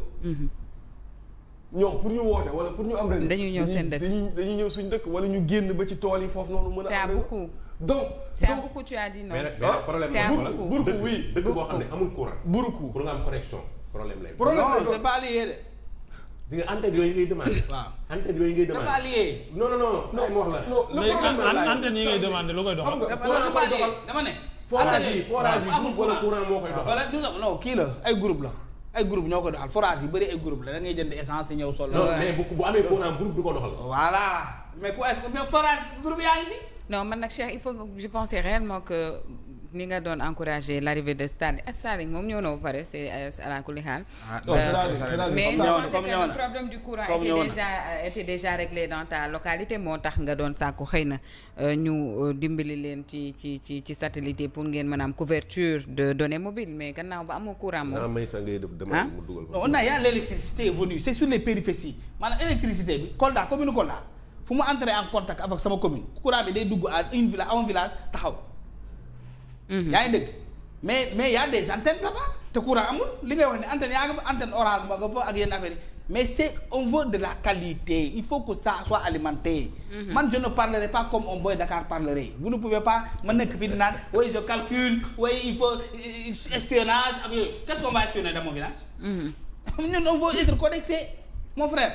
ñoom pour ñu woote wala pour ñu am réseau. dañuy ñëw seen dëkk dañuy ñëw suñu dëkk wala ñu génn ba ci tool yi foofu noonu mën a am réseau. donc c'est beaucoup tu as dit non. mais problème Bourkou oui dëkk boo xam ne amul courant. Bourkou pour nga am connexion problème lay. non c'est pas lié de. di nga antenne yooyu ngay demandé. waaw antenne yooyu ngay demandé. c'est pas lié. non wax la. non le problème antenne yi ngay demandé lu koy doxal. dama ne. forage yi groupe wala courant moo koy doxal. non kii la ay groupe la. ay groupe ñoo koy doxal forage yi bëri ay groupe la da ngay jënd essence ñëw sol. non mais bu amee courant groupe du ko doxal. voilà mais forage groupe yaa ngi fi. non man nag Cheikh il faut que je pensais réellement que ni nga doon encourager l'arrivée de Starlink moom ñëw na ba pare c'est à la kulli xaal. mais je pensais que le problème du courant était déjà réglé dans ta localité moo tax nga doon sàkku xëy na ñu dimbali leen ci satellite pour ngeen mën a am couverture de données mobiles mais gannaaw ba amoo courant moom. may sa ngay def demande mu dugal ko. non on a y a l'électricité est venue c'est sur les périphéties maanaam électricité bi Kolda commune Kolda fu mu entrer en contact avec sama commune courant bi day dugg à un village taxaw. yaa ngi dégg mais y a des antennes là-bas te courant amul li ngay wax ne antenne yaa nga fa antenne orange ma nga fa ak yenn affaire yi mais c'est on veut de la qualité il faut que ça soit alimenté. man je ne parlerai pas comme un boy Dakar parlerait vous ne pouvez pas ma nekk fii di naan oui je calcule oui il faut espionnage ak yooyu qu'est-ce qu'on va espionner dans mon village. ñun on veut être connecté mon frère.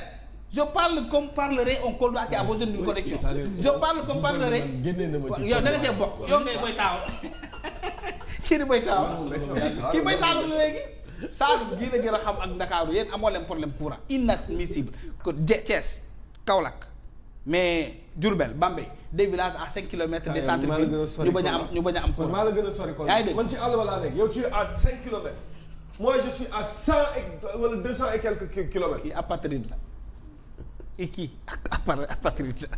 je parle comme parlerait un Kolda qui a besoin d'une connexion. je parle comme parlerait. yow da nga cee bokk yow ngay boy taaw. kii di boy taaw. kii boy Saalum la léegi. Saalum gii la gën a xam ak Ndakaaru yéen amoo leen problème courant inadmissible que Thiès Kaolack mais Diourbel Bambey des villages à 5 kilomètres des centres villes ñu bañ a am courant. maa la gën a sori yaa ngi dégg man ci àll ba laa nekk yow tu es à 5 kilomètres. moi je suis à 100 et wala 200 et quelques kilomètres. kii apatride la. kii apatride la.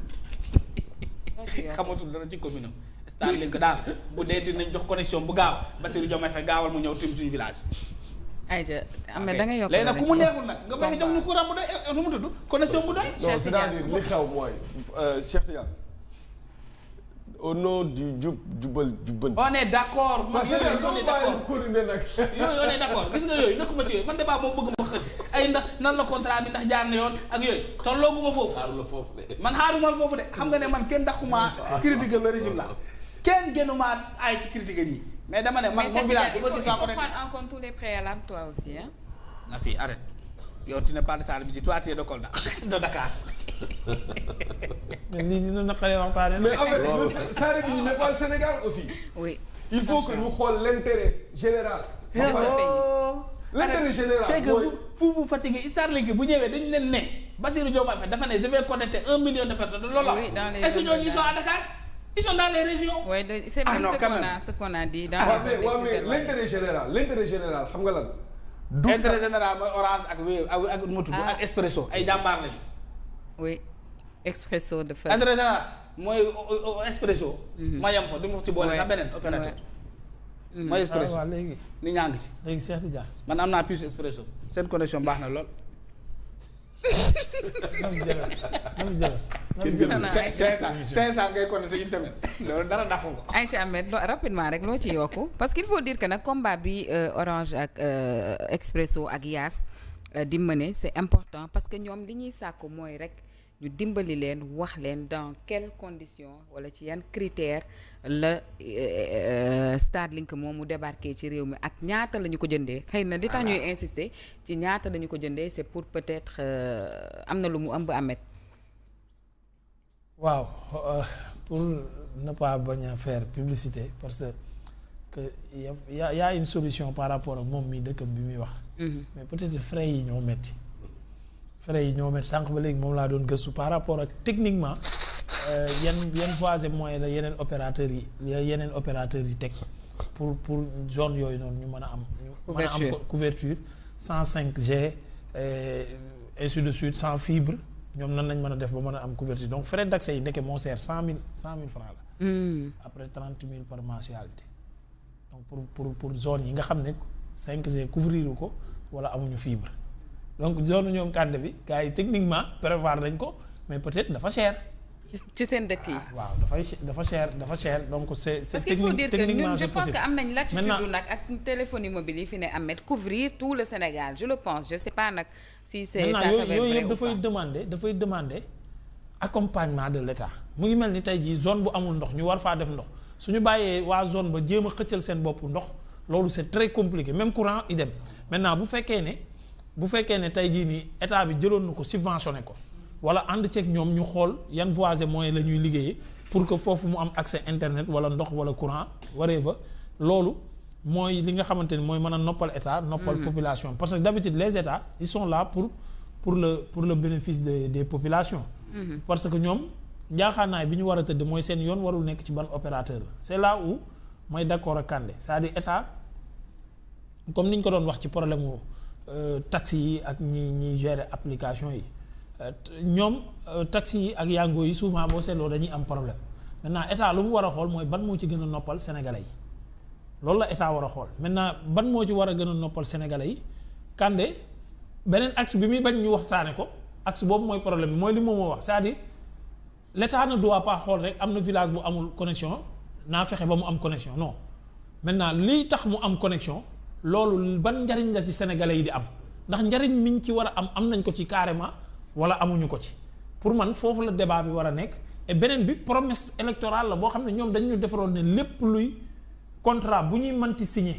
xamatul dara ci commune am. Starlink daal bu dee dinañ jox connexion bu gaaw Bassirou Diomaye Faye gaawal mu ñëw tim suñu village. ayca am na da nga yokk léegi nag ku mu neexul nag nga fexe jox ñu courant bu doy nu mu tudd connexion bu doy. non c'est-à-dire li xew mooy Cheikh Tidiane au nom du jubal jubbanti. on est d'accord. on est d'accord yooyu on est d'accord gis nga yooyu nekkuma ci yooyu man débat moom bëgg ma xëcc ay ndax nan la contrat bi ndax jaar na yoon ak yooyu tollooguma foofu. man xaaruma foofu de xam nga ne man kenn daxuma critiquer le régime là kenn gënuma ay ci critiquer yi mais dama ne man moom village il faut prendre en compte tous les préalables toi aussi hein. na fii arrête yow tu n'es pas de Sarr bi ji toi tu es de Kolda de Dakar. mais lii dina naqaree waxtaanee. mais en fait Sarr bi n'est pas le Sénégal aussi. oui il faut que ñu xool l'intérêt général. L'intérêt général c'est que vous fatiguez Starlink bu ñëwee dañu leen ne Bassirou Diomaye Faye dafa ne je vais connecter 1 million de personnes loolu la. oui dans les est-ce que ñooñu ils sont à Dakar ils sont dans les régions. oui c'est même ce qu'on a dit. dans les mais l'intérêt général xam nga lan. intérêt général mooy Orange ak Wave ak Motu ak Expresso ay jàmbaar lañu. oui Expresso de first. intérêt général mooy Expresso. ma yem fa du ma ci boole sax beneen opérateur. mooy Expresso waaw léegi. ni ñaa ngi ci. léegi Cheikh Tidiane. man am naa puce Expresso seen connexion baax na lool. nam jëlal 500 ngay connecté une semaine loolu dara dàqu ko. Aïcha Ahmed rapidement rek loo ci yokku parce qu'il faut dire que nag combat bi Orange ak Expresso ak Yaas di mener c'est important parce que ñoom li ñuy sàkku mooy rek ñu dimbali leen wax leen dans quelles conditions wala ci yan critères la Starlink moom mu débarqué ci réew mi ak ñaata la ñu ko jëndee xëy na li tax ñuy insister ci ñaata la ñu ko jëndee c'est pour peut-être am na lu mu ëmb amet. waaw pour ne pas bañ a faire publicité parce que y a une solution par rapport ak moom mii dëkkam bi muy wax. mais peut-être frais yi ñoo metti sànq ba léegi moom laa doon gëstu par rapport ak techniquement yan voies et moyens la yeneen opérateurs yi teg pour zone yooyu noonu ñu mën a am. couverture 105G ainsi de suite sans fibre ñoom nan lañ mën a def ba mën a am couverture donc frais d'accès yi ndeke moo seer 100 000 francs la. après 30 000 par mensualité donc pour zone yi nga xam ne 5G couvrir ko wala amuñu fibre. donc zone ñoom kàdde bi gars yi techniquement prévoir nañ ko mais peut-être dafa cher. ci seen dëkk yi. waaw dafa cher donc c'est parce qu'il faut dire que ñun je pense que am nañ Maintenant, latitude nag ak téléphonie mobile yi fi ne am couvrir tout le Sénégal je le pense je sais pas nag si c'est ça s'avère vrai yooyu yëpp ou pas. dafay demander accompagnement de l'État mu ngi mel ni tey jii zone bu amul ndox ñu war faa def ndox suñu bàyyee waa zone ba jéem a xëccal seen bopp ndox loolu c'est très compliqué même courant idem maintenant bu fekkee ne tey jii nii état bi jëloon na ko subventionné ko wala ànd ceeg ñoom ñu xool yan voies et moyens la ñuy liggéeyee pour que foofu mu am accès internet wala ndox wala courant whatever loolu mooy li nga xamante ni mooy mën a noppal état noppal population parce que d'habitude les états ils sont là pour le bénéfice des populations parce que ñoom njaaxaanaay bi ñu war a tëdd mooy seen yoon warul nekk ci ban opérateur la c'est là où mooy d'accord ak Kandé c'est-à-dire état comme ni ñu ko doon wax ci problème wu taxi yi ak ñi gérer application yi ñoom taxi yi ak yango yi souvent boo seetloo dañuy am problème maintenant état lu mu war a xool mooy ban moo ci gën a noppal sénégalais yi loolu la état war a xool maintenant ban moo ci war a gën a noppal sénégalais yi Kandé beneen axe bi muy bañ ñu waxtaane ko axe boobu mooy problème bi mooy li moom moo wax c'est-à-dire l'état ne doit pas xool rek am na village bu amul connexion naa fexe ba mu am connexion non maintenant lii tax mu am connexion loolu ban njariñ la ci sénégalais yi di am ndax njariñ miñ ci war a am nañ ko ci carrément wala amuñu ko ci pour man foofu la débat bi war a nekk et beneen bi promesse électorale la boo xam ne ñoom dañu defaroon ne lépp luy contrat bu ñuy mënti signer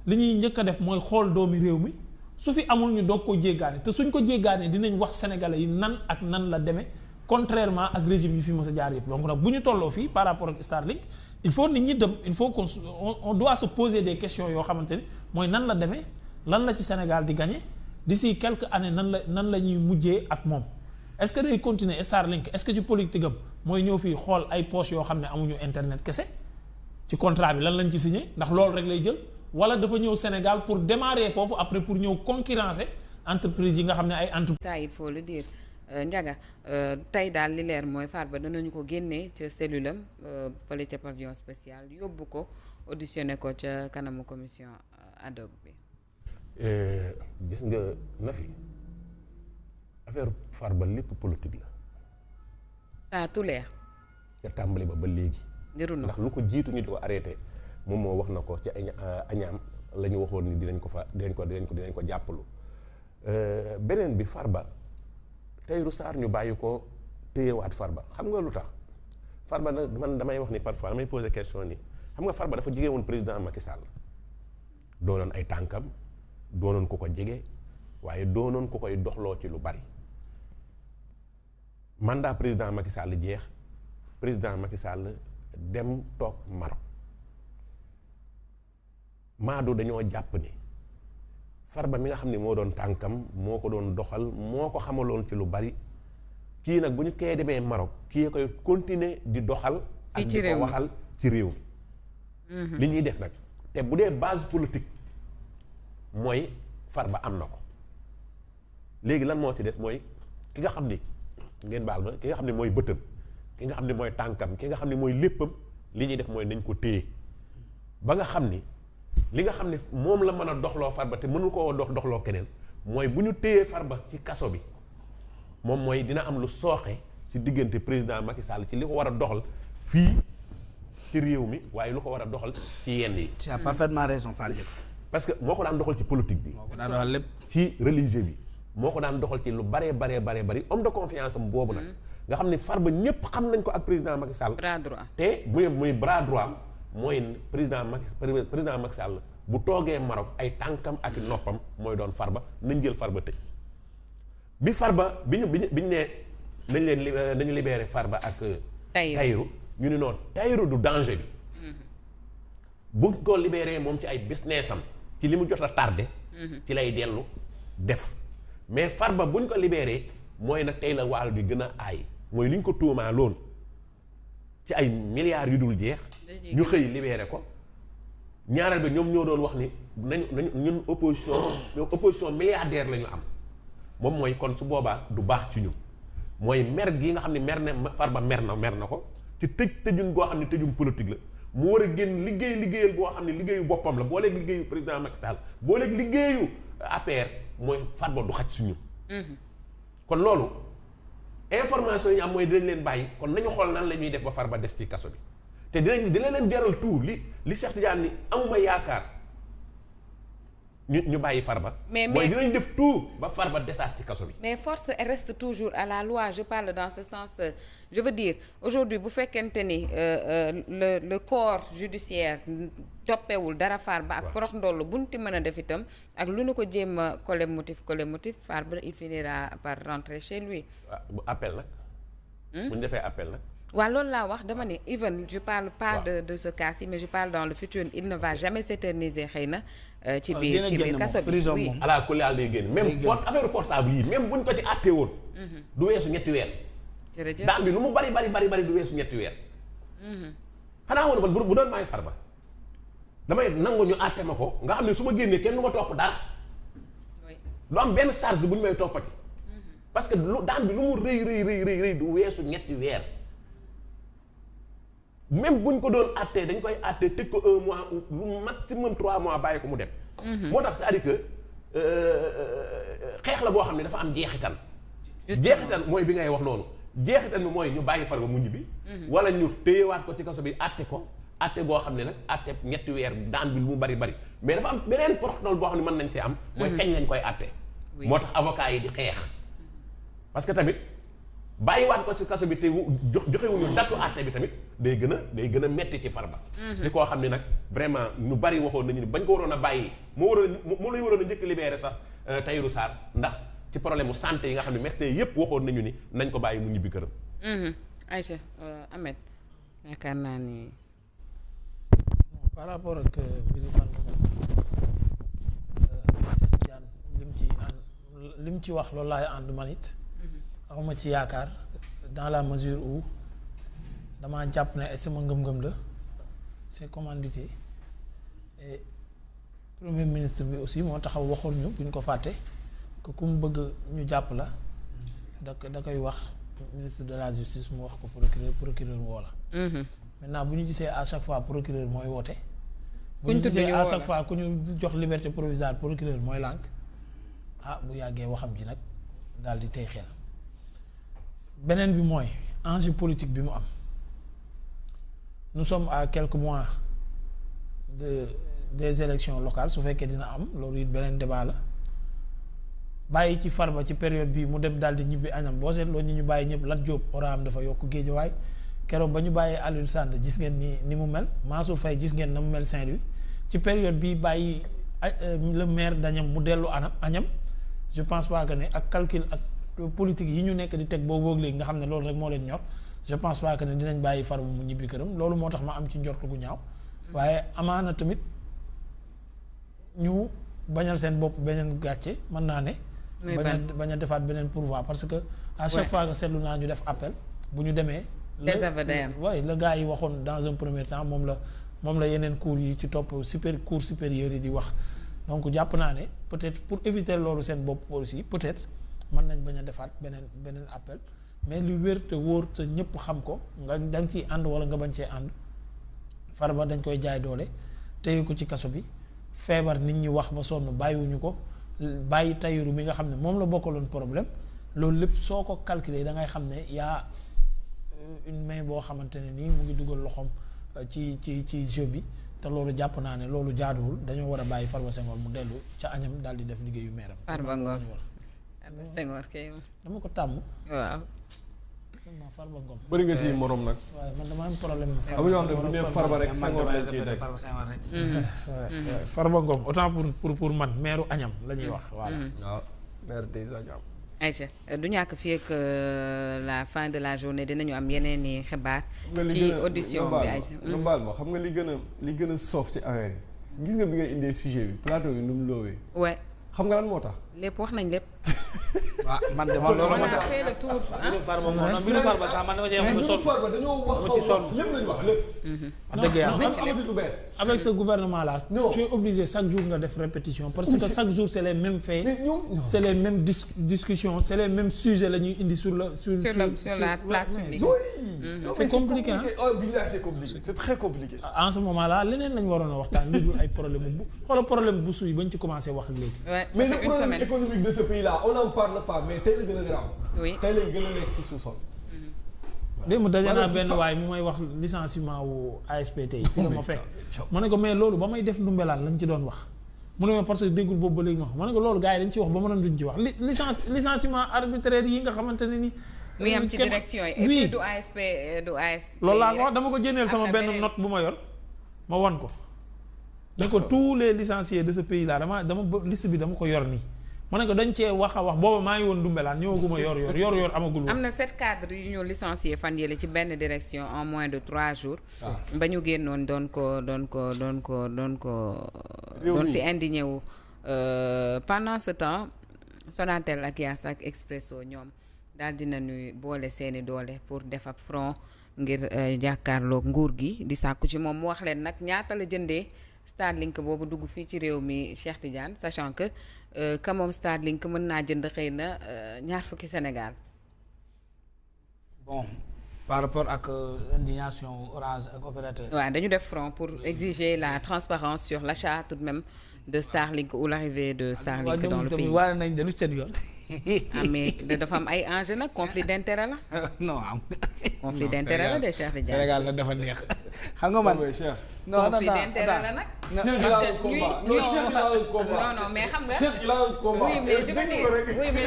li ñuy njëkk a def mooy xool doomi réew mi su fi amul ñu doog ko jéggaane te suñ ko jéggaane dinañ wax sénégalais yi nan ak nan la demee contrairement ak régime yi fi mës a jaar yëpp donc nag bu ñu tolloo fii par rapport ak Starlink il faut nit ñi dem il faut qu'on doit se poser des questions yoo xamante ni mooy nan la demee lan la ci Sénégal di gagner d'ici quelques années nan la ñuy mujjee ak moom est-ce que day continuer Starlink est-ce que ci politique am mooy ñëw fii xool ay poches yoo xam ne amuñu internet kese ci contrat bi lan lañ ci signé ndax loolu rek lay jël wala dafa ñëw Sénégal pour démarrer foofu après pour ñëw concurrencer entreprise yi nga xam ne ay entreprise ça il faut le dire Ndiaga tey daal li leer mooy Farba danañu ko génnee ca cellule am fële ca pavillon spécial yóbbu ko auditionné ko ca kanamu commission ad hoc bi. gis nga na fi affaire Farba lépp politique la. tout leer. ca tàmbali ba léegi. ndax lu ko jiitu ñu di ko arrêté moom moo wax na ko ci añaam la ñu waxoon ni dinañ ko jàppalu beneen bi Farba Tahirou Sarr ñu bàyyi ko téyewaat Farba xam nga lu tax Farba nag man damay wax ni parfois damay poser question ni xam nga Farba dafa jege woon président Macky Sall doonoon ay tànkam doonoon ku ko jege waaye doonoon ku koy doxloo ci lu bari mandat président Macky Sall jeex président Macky Sall dem toog Maroc Maado dañoo jàpp ni Farba mi nga xam ne moo doon tànkam moo ko doon doxal moo ko xamaloon ci lu bari kii nag bu ñu kee demee Maroc kii koy continuer di doxal ak di ko waxal ci réew mi li ñuy def nag te bu dee base politique mooy Farba am na ko léegi lan moo ci des mooy ki nga xam ni ngeen baal ma ki nga xam ne mooy bëtam ki nga xam ne mooy tànkam ki nga xam ne mooy léppam li ñuy def mooy nañ ko téye ba nga xam ni li nga xam ne moom la mën a doxloo Farba te mënul koo doxloo keneen mooy bu ñu téyee Farba ci kaso bi moom mooy dina am lu sooxe ci diggante président Macky Sall ci li ko war a doxal fii ci réew mi waaye lu ko war a doxal ci yenn yi. tu as parfaitement raison Fall. parce que moo ko daan doxal ci politique bi. moo ko daan doxal lépp. ci religieux bi moo ko daan doxal ci lu baree bari homme de confiance am boobu nag. nga xam ne Farba ñëpp xam nañ ko ak président Macky Sall. bras droit te muy bras droit am mooy président Macky Sall bu toogee Maroc ay tànkam ak noppam mooy doon Farba nañ jël Farba tëj bi Farba bi ñu nee nañu libéré Farba ak. Tahirou ñu ne noonu Tahirou du danger bi. buñ ko libéré moom ci ay business am ci li mu jot a tardé. ci lay dellu def mais Farba buñ ko libéré mooy nag tey la wàllu di gën a aay mooy li ñu ko tuumaa loon ci ay milliards yu dul jeex. ñu xëy libéré ko. ñaareel bi ñoom ñoo doon wax ni nañu ñun opposition milliardaire la ñu am moom mooy kon su boobaa du baax ci ñun mooy mer gi nga xam ne mer na Farba mer na ko ci tëjun goo xam ne tëjum politique la mu war a génn liggéeyal boo xam ne liggéeyu boppam la boo léegi liggéeyu président Macky Sall boo léegi liggéeyu APR mooy Farba du xaj suñu kon loolu information yi ñu am mooy dinañ leen bàyyi kon nañu xool nan la ñuy def ba Farba des ci kaso bi te dina leen jaral tout li Cheikh Tidiane ni amuma yaakaar ñu bàyyi Farba. mooy dinañ def tout ba Farba desaat ci kaso bi. mais force reste toujours à la loi je parle dans ce sens je veux dire aujourd'hui bu fekkente ni le corps judiciaire toppewul dara Farba ak porox ndoll buñ ti mën a def itam ak lu nu ko jéem a coller motif Farba il finira par rentrer chez lui. bu appel nag. bu ñu defee appel nag. waaw loolu laa wax dama ne even je parle pas de ce cas-ci mais je parle dans le futur il ne va jamais s'éterniser xëy na ci biir kaso bi oui ala kulli àll day génn même affaire portable yi même buñ ko ci àttee woon du weesu ñetti weer jërëjëf daan bi lu mu bari du weesu ñetti weer xanaa woon kon bu doon maay Farba damay nangu ñu àtte ma ko nga xam ne su ma génnee kenn du ma topp dara du am benn charge bu ñu may toppati parce que lu daan bi lu mu rëy du weesu ñetti weer même buñ ko doon àttee dañ koy àttee tëj ko 1 mois ou lu maximum 3 mois bàyyi ko mu dem. moo tax c'est-à-dire que xeex la boo xam ne dafa am jeexitan. jeexitan mooy bi ngay wax noonu jeexitan bi mooy ñu bàyyi Farba mu ñibbi. wala ñu téyewaat ko ci kaso bi àtte ko àtte goo xam ne nag àtte ñetti weer daan bi lu mu bari mais dafa am beneen porte-parole boo xam ne mën nañ see am. mooy kañ lañ koy àtte. moo tax avocat yi di xeex parce que tamit. bàyyiwaat ko ci kaso bi te joxewuñu datu àtte bi tamit day gën a metti ci Farba. ci koo xam ne nag vraiment ñu bari waxoon nañu ni bañ ko waroon a bàyyi moo lañu waroon a njëkk libéré sax Tahirou Sarr ndax ci problème mu santé yi nga xam ne médecin yépp waxoon nañu ni nañ ko bàyyi mu ñibbi këram. Aïcha Ahmed yaakaar naa ni. par rapport ak mbiri Farba Cheikh Tidiane lim ci wax loolu laay ànd man it. amuma ci yaakaar dans la mesure où damaa jàpp ne sama ngëm-ngëm la c'est commandité et premier ministre bi aussi moo taxaw waxoon ñu bu ñu ko fàtte que ku mu bëgg ñu jàpp la da koy wax ministre de la justice mu wax ko procureur woo la. maintenant bu ñu gisee à chaque fois procureur mooy woote. bu ñu gisee à chaque fois ku ñu jox liberté provisoire procureur mooy lànk bu yàggee waxam ji nag daal di tey xel. beneen bi mooy enjeu politique bi mu am nous sommes à quelques mois des élections locales su fekkee dina am loolu it beneen débat la bàyyi ci Farba ci période bii mu dem daal di ñibbi añam boo seetloo ñu bàyyi ñëpp Lat Diop oraam dafa yokk Géejawaay keroog ba ñu bàyyee Aliou Sall gis ngeen ni mu mel Mansour Faye gis ngeen na mu mel Saint-Louis ci période bii bàyyi le maire dañam mu dellu añam je pense pas que ne ak calcul ak politique yi ñu nekk di teg boobu léegi nga xam ne loolu rek moo leen ñor je pense pas que ne dinañ bàyyi Farba mu ñibbi këram loolu moo tax ma am ci njortu gu ñaaw waaye amaana tamit ñu bañal seen bopp beneen gàcce mën naa ne. bañ a defaat beneen pourvoi parce que. à chaque fois que seetlu naa ñu def appel bu ñu demee. waaye la gars yi waxoon dans un premier temps moom la yeneen cours yi ci topp cours supérieurs yi di wax donc jàpp naa ne peut-être pour éviter loolu seen bopp aussi peut-être mën nañ bañ a defaat beneen appel mais lu wér te wóor te ñëpp xam ko nga danga ciy ànd wala nga bañ cee ànd Farba dañ koy jaay doole téye ko ci kaso bi feebar nit ñi wax ba sonn bàyyiwuñu ko bàyyi Tahirou mi nga xam ne moom la bokkaloon problème loolu lépp soo ko calculer da ngay xam ne yaa une main boo xamante ne nii mu ngi dugal loxoom ci jeu bi te loolu jàpp naa ne loolu jaaduwul dañoo war a bàyyi Farba Senghor mu dellu ca añam daal di def liggéeyu meeram. Farba Ngom Senghor kay dama ko tàmm. waaw. Farba Ngom. bëri nga ci morom nag. waaye man dama am problème. am na bu ñu Farba rek Senghor lañ ciy def. Farba Ngom autant pour man maire añam la ñuy wax. voilà waaw maire des añam. Aïcha du ñàkk fii ak la fin de la journée dinañu am yeneen i xibaar. ci audition bi Aïcha nga baal ma xam nga li gën a soof ci affaire yi gis nga bi nga indee sujet bi plateau bi nu mu loowee. ouais. xam nga lan moo tax. lépp wax nañ lépp. waaw man de man loolu moo tax fait le tour mbiru Farba sax man dama cee wax sonn Farba dañoo wax ci sonn lépp lañu wax lépp. wax dëgg yàlla amati lu bees. avec ce gouvernement là. non tu es obligé chaque jour nga def répétition parce que chaque jour c'est les mêmes faits. c'est les mêmes discussions c'est les mêmes sujets la ñuy indi sur la place publique. c'est compliqué hein. c'est compliqué c'est très compliqué. en ce moment là leneen lañu waroon a waxtaan lu dul ay problème bu xoolal problème bu suy bañ ci commencé wax ak léegi. mais le problème économique de ce pays là on n'en parle pas mais tey la gën a grave. oui tey lañ gën a nekk ci sous-sol. démb daje naa benn waaye mu may wax licenciement wu ASPT yi. fi la ma fekk ma ne ko mais loolu ba may def ndumbelaan lañ ci doon wax. mu ne ma parce que déggul boobu ba léegi ma wax ma ne ko loolu gars yi dañ ci wax ba mënoon duñ ci wax licenciement arbitraire yi nga xamante ne ni. muy am ci direction yi. et puis du ASP du ASP. loolu laa ko wax dama ko jénneel sama benn note bu ma yor ma wan ko. ne ko tous les licenciés de ce pays là dama liste bi dama ko yor nii. ma ne ko dañ cee wax a wax booba maa ngi woon Ndumbelaan ñëwaguma yor amagul woon. am na 7 cadres yu ñu licencié fan yële ci benn direction en moins de 3 jours. ba ñu génnoon doon si indigné wu. pendant ce temps Sonatel ak Yaas ak Expresso ñoom daal dina ñuy boole seeni doole pour def ab front ngir jàkkaarloog nguur gi di sàkku ci moom mu wax leen nag ñaata la jëndee Starlink boobu dugg fii ci réew mi Cheikh Tidiane sachant que moom Starlink mën naa jënd xëy na ñaar fukki Sénégal. bon par rapport ak indignation Orange ak opérateur. waaw dañu def front pour exiger la transparence sur l'achat tout de même de Starlink ou l'arrivée de Starlink dans le pays. waaw nañ dañu seen yoon. mais dafa am ay enjeux nag conflit d'intérêt la. non am. conflit d'intérêt la de Cheikh Tidiane. Sénégal nag dafa neex. xam nga man non conflit d'intérêt la nag. non mais xam nga. oui mais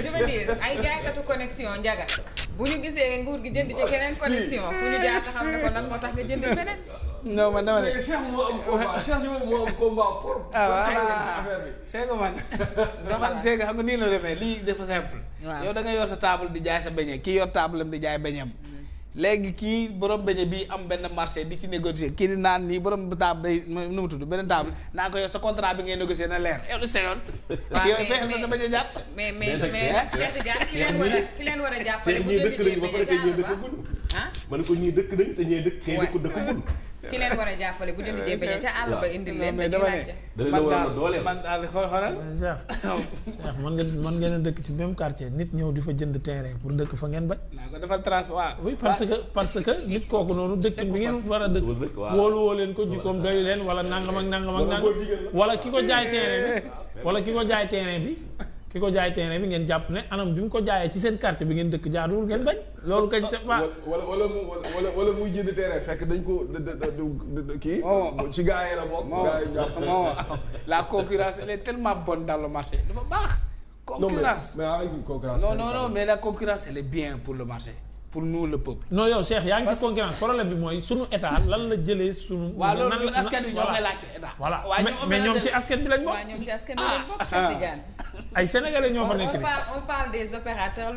je veux dire ay jaaykatu connexion njaga bu ñu gisee nguur gi jënd ci keneen connexion fu ñu jaar xam ne ko lan moo tax nga jënd feneen. non man dama ne. Cheikh moo am combat Cheikh moo am combat pour. c'est que man. c'est que xam nga nii la demee lii dafa simple. waaw yow da nga yor sa table di jaay sa beñe kii yor table am di jaay beñeem. léegi kii borom beñe bi am benn marché di ci négocier kii di naan nii borom table day nu mu tudd beneen table naa ko yow sa contrat bi ngay négocier na leer yow lu sa yoon. waaw yow fexe na sa beñe jàpp. mais Cheikh Tidiane ci leen war a jàppale bu jënd jee beñe ah man ko ñii dëkk dañ te ñee dëkk kay dëkkagul. ki leen war a jàppale bu jënd jee beñe ca àll ba indil leen. mais dama ne dana war a dooleel man daal xoolal. Cheikh mën ngeen a dëkk ci même quartier nit ñëw di fa jënd terrain pour dëkk fa ngeen bañ. naa ko defal transport. oui parce que nit kooku noonu dëkk bi ngeen war a dëkk. wóolu woo leen ko jikkoom doy leen wala nangam ak nangam. wala ki ko jaay terrain bi ki ko jaay terrain bi ngeen jàpp ne anam bi mu ko jaayee ci seen quartier bi ngeen dëkk jaaduwul ngeen bañ. loolu kañ c'est pas. wala muy jënd terrain fekk dañ ko kii. ci gaa yi la bokk. la concurrence elle est tellement bonne dans le marché dafa baax. concurrence mais avec une concurrence. non mais la concurrence elle est bien pour le marché. pour nous le peuple. non yow Cheikh yaa ngi ci concurrence problème bi mooy sunu état lan la jëlee sunu. waaw loolu askan wi ñoo koy laajte état. voilà mais ñoom ci askan bi lañ bokk. waaw ñoom ci askan bi lañ bokk Cheikh Tidiane. ay sénégalais ñoo fa nekk nii. on parle des opérateurs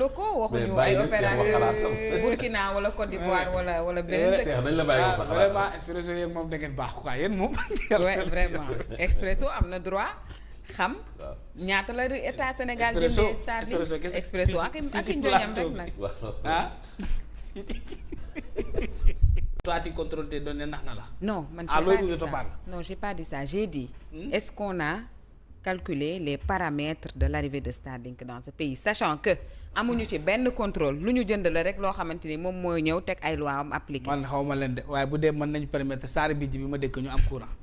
locaux. waxuñu ay opérateurs Burkina wala Côte d'Ivoire wala beneen dëkk. Cheikh dañ la bàyyi sa xalaat vraiment Expresso yéen moom da ngeen baax quoi yéen moom. ouais vraiment Expresso am na droit. xam ñaata la état Sénégal jëndee Starlink Expresso ak i njoñam rek nag ah toi tu contrôles tes données ndax na la non man j'ai pas dit ça j'ai dit est-ce qu'on a calculé les paramètres de l'arrivée de Starlink dans ce pays sachant que amuñu ci benn contrôle lu ñu jënd la rek loo xamante ni moom mooy ñëw teg ay loi am appliqué man xaw ma leen de waaye bu dee mën nañu permettre saari bi ji bi ma dëkk ñu am courant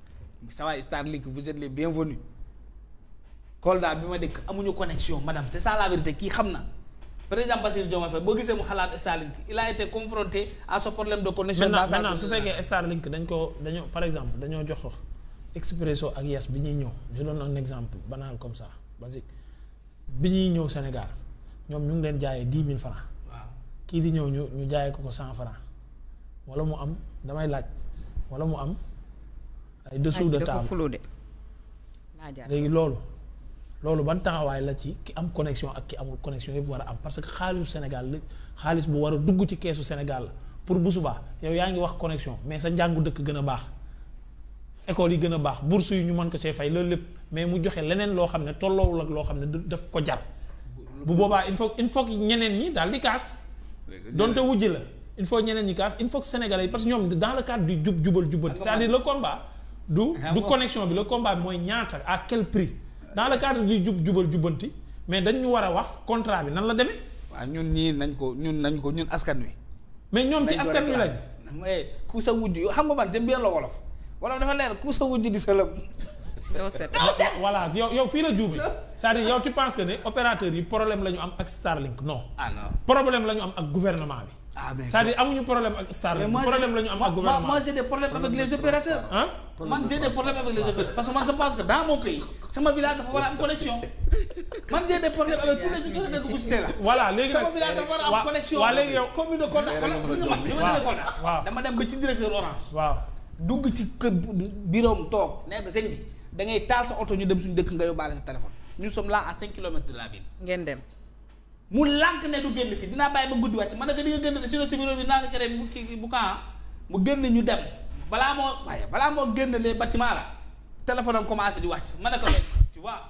ça va Starlink vous êtes les bienvenus Kolda bi ma dëkk amuñu connexion madame c'est ça la vérité kii xam na président Bassirou Diomaye Faye boo gisee mu xalaat Starlink il a été confronté à ce problème de connexion. maintenant su fekkee Starlink dañoo par exemple dañoo jox Expresso ak Yes bi ñuy ñëw je donne un exemple banal comme ça basique bi ñuy ñëw Sénégal ñoom ñu ngi leen jaayee 10 000 francs. waaw kii di ñëw ñu jaayee ko 100 francs wala mu am damay laaj wala mu am ay dessous de table léegi loolu ban taxawaay la ci ki am connexion ak ki amul connexion yëpp war a am parce que xaalisu Sénégal la xaalis bu war a dugg ci keesu Sénégal la pour bu subaa yow yaa ngi wax connexion mais sa njàngu dëkk gën a baax école yi gën a baax bourse yi ñu mën ko cee fay loolu lépp mais mu joxe leneen loo xam ne tolloowul ak loo xam ne daf ko jar bu boobaa il faut ñeneen ñi daal di kaas donte wujj la il faut ñeneen ñi kaas il faut que Sénégalais yi parce que ñoom dans le cadre du jubal c'est-à-dire le combat du connexion bi le combat bi mooy ñaata à quel prix dans le cadre du jubal jubbanti mais dañ ñu war a wax contrat bi nan la demee. waaw ñun ñun askan wi. mais ñoom ci askan wi lañ. mais ku sa wujj yoo xam nga man jëm bien la wolof dafa leer ku sa wujj di sa lëb. voilà yow fii la juumee c'est-à-dire yow tu penses que ne opérateurs yi problème la ñu am ak Starlink non. problème la ñu am ak gouvernement bi. c'est-à-dire amuñu problème ak Starlink problème la ñu am ak gouvernement. moi j'ai des problèmes avec les opérateurs. man j'ai des problèmes avec les opérateurs parce que man je pense que dans mon pays sama village dafa war a am connexion. man j'ai des problèmes avec tous les opérateurs que vous citez là. voilà léegi nag sama village dafa war a am connexion. waaw léegi yow commune de Kolda waaw dama dem ba ci directeur Orange. waaw dugg ci kër biroom toog nekk sëñ bi da ngay taal sa oto ñu dem suñu dëkk nga yóbbaale sa téléphone. nous sommes là à 5 kilomètres de la ville. ngeen dem. mu lànk ne du génn fi dinaa bàyyi ba guddi wàcc man nag di nga génn de sinon si bureau bi naa ko créé bu kaa mu génn ñu dem balaa moo génn les bâtiments là téléphone am commencé di wàcc ma ne ko tu vois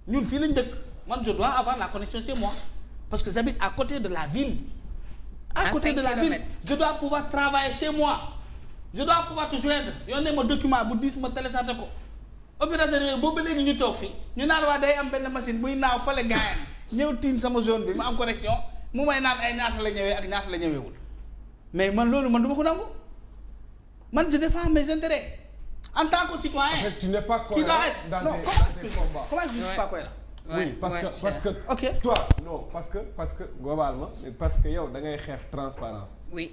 ñun fii lañ dëkk man je dois avoir la connexion chez moi parce que j'habite à côté de la ville. à côté de la ville je dois pouvoir travailler chez moi je dois pouvoir te joindre yónnee ma document bu diis ma téléchargé ko opérateur yooyu boobu ba léegi ñu toog fii ñu naan waa day am benn machine buy naaw fale gaayam ñëw tiin sama zone bi ma am connexion mu may naan ay ñaata la ñëwee ak ñaata la ñëweewul mais man loolu man du ma ko nangu man je défends mes intérêts en tant que citoyen. En fait, tu n'es pas cohérent dans tes combats. Comment je suis pas cohérent? Oui, parce que ok toi non parce que globalement parce que yow da ngay xeex transparence. Oui.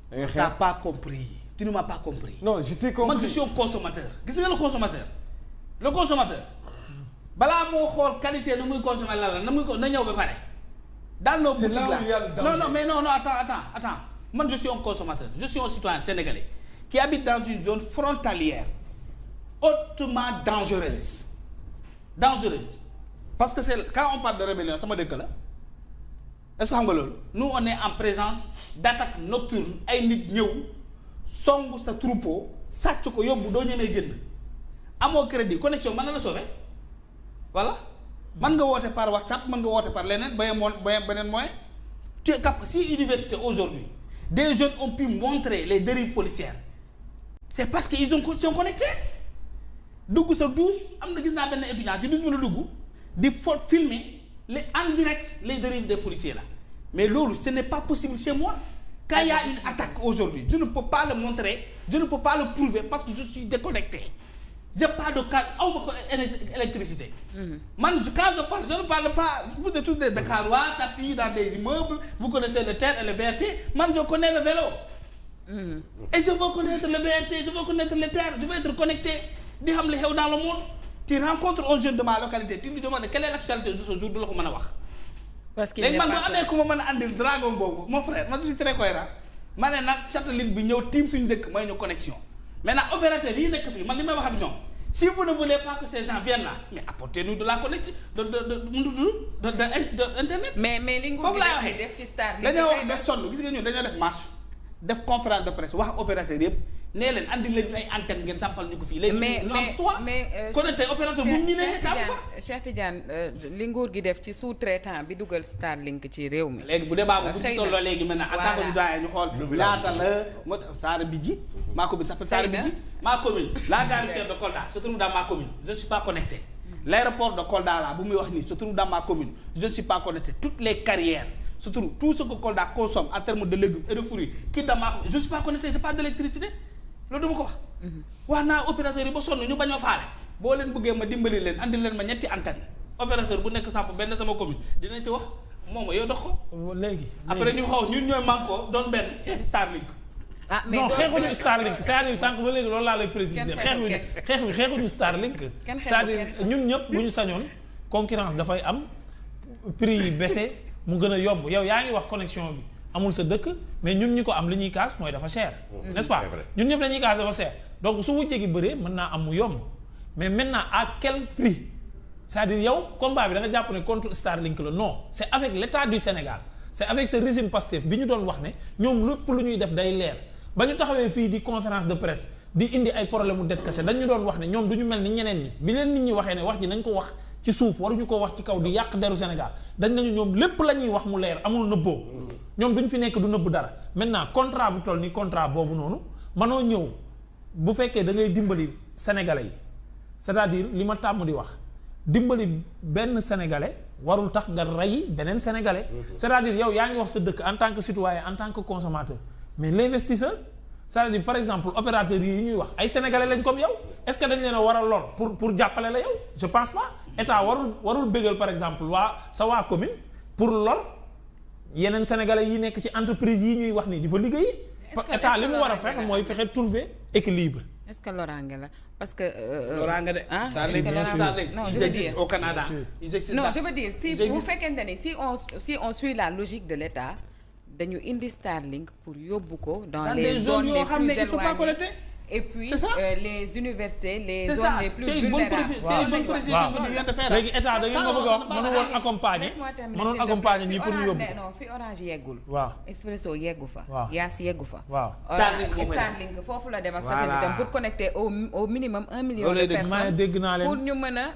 da ngay xeex t'as pas compris. Tu ne m'as pas compris. Non, je t'ai compris. Man je suis un consommateur. Gis nga le consommateur. balaa moo xool qualité nu muy consommer na ñëw ba pare. dans nos boutiques là non attends man je suis un consommateur je suis un citoyen sénégalais qui habite dans une zone frontalière hautement dangereuse parce que c'est quand on parle de rébellion sama dëkk la est-ce que xam nga loolu nous on est en présence d'attaques nocturnes ay nit ñëw songu sa troupeau sàcc ko yóbbu doo ñemee génn amoo crédit connexion mën na la sauver voilà mën nga woote par WhatsApp mën nga woote par leneen beneen moyen tu es capable si université aujourd'hui des jeunes ont pu montrer les dérives policières c'est parce que ils sont connectés dugg sa douche am na gis naa benn étudiant ci douche bi la dugg di filmer en direct les dérives des policiers là mais loolu ce n'est pas possible chez moi quand il y a une attaque aujourd'hui je ne peux pas le montrer je ne peux pas le prouver parce que je suis déconnecté j'ai pas de cas aw ma ko électricité. man quand je ne parle pas vous êtes tous des Dakarois tapis dans des immeubles vous connaissez le TER et le BRT man je connais le vélo. Et je veux connaître le BRT je veux connaître le TER je veux être connecté di xam li xew dans le monde. tu rencontres un jeune de ma localité tu lui demandes quelle est l'actualité de ce jour du la ko mën a wax. parce que léegi man boo amee ku ma mën a andil dragon boobu mon frère man je suis très cohérent ma ne nag satellite bi ñëw tiim suñu dëkk mooy ñu connexion maintenant opérateur yi nekk fii man li may wax ak ñoom si vous ne voulez pas que ces gens viennent là mais apportez-nous de la connexion de internet. mais li nguur gi def ci Starlink dañoo wax ba sonn gis nga ñun dañoo def marche def conférence de presse wax opérateur yëpp. nee leen andi leen ay antenne ngeen sampal ñu ko fii. léegi ñu am toi connecté opérateur bu ñu nee Cheikh Tidiane li nguur gi def ci sous-traitant bi dugal Starlink ci réew mi. léegi bu dee baabu bu ci tolloo léegi maintenant en tant que citoyen ñu xool ñaata la mo Saara Bidji ma commune s'appelle Saara Bidji ma commune la gare routière de Kolda se trouve dans ma commune je suis pas connecté l'aéroport de Kolda là bu muy wax nii se trouve dans ma commune je suis pas connecté toutes les carrières se trouve tout ce que Kolda consomme en termes de légumes et de fruits qui dans ma je suis pas connecté j'ai pas d'électricité loolu dama ko wax. wax naa opérateur yi ba sonn ñu bañ a faale boo leen bëggee ma dimbali leen andi leen ma ñetti antenne opérateur bu nekk samp benn sama commune dina ci wax moom yow dox ko. léegi après ñu xaw ñun ñooy manko doon benn Starlink. ah mais non xeexuñu Starlink c'est-à-dire sànq ba léegi loolu laa lay préciser. xeex bi xeexuñu Starlink. c'est-à-dire ñun ñëpp bu ñu sañoon concurrence dafay am prix yi baissé mu gën a yomb yow yaa ngi wax connexion bi. amul sa dëkk mais ñun ñi ko am li ñuy kaas mooy dafa cher. n'est-ce pas ñun ñëpp dañuy kaas dafa cher donc su wujje gi bëree mën naa am mu yomb mais maintenant à quel prix c'est-à-dire yow combat bi da nga jàpp ne contre Starlink la non c'est avec l'État du Sénégal c'est avec ce régime Pastef bi ñu doon wax ne ñoom lépp lu ñuy def day leer ba ñu taxawee fii di conférence de presse di indi ay problème mu dette cachée dañu doon wax ne ñoom du ñu mel ni ñeneen ñi bi leen nit ñi waxee ne wax ji nañ ko wax ci suuf waruñu ko wax ci kaw di yàq deru Sénégal dañ nañu ñoom lépp la ñuy wax mu leer amul nëbboo ñoom duñ fi nekk du nëbb dara maintenant contrat bu toll ni contrat boobu noonu mënoo ñëw bu fekkee da ngay dimbali sénégalais yi c'est-à-dire li ma tàmm di wax dimbali benn sénégalais warul tax nga rey beneen sénégalais c'est-à-dire yow yaa ngi wax sa dëkk en tant que citoyen en tant que consommateur mais l'investisseur c'est-à-dire par exemple opérateurs yi ñuy wax ay sénégalais lañ comme yow est-ce que dañ leen a war a lor pour jàppale la yow je pense pas état warul bégal par exemple waa commune pour lor yeneen sénégalais yi nekk ci entreprise yi ñuy wax nii di fa liggéey. état li mu war a fexe mooy fexe trouver équilibre. est-ce que loraange la parce que. loraange de. non ils existent au Canada. ils existent non je veux dire si bu fekkente ni si on suit la logique de l'État dañu indi Starlink pour yóbbu ko. dans les zones les plus éloignées et puis les universités les zones les plus vulnérables. léegi état da ngeen ma bëgg a wax mënu woon accompagner. mënoon accompagner ñi pour ñu yóbbu. non fi Orange yeggul. waaw Expresso yeggu fa. waaw Yaas yeggu fa. waaw Starlink foofu la dem ak satellite pour connecter au minimum 1 million de personnes. dégg naa leen pour ñu mën a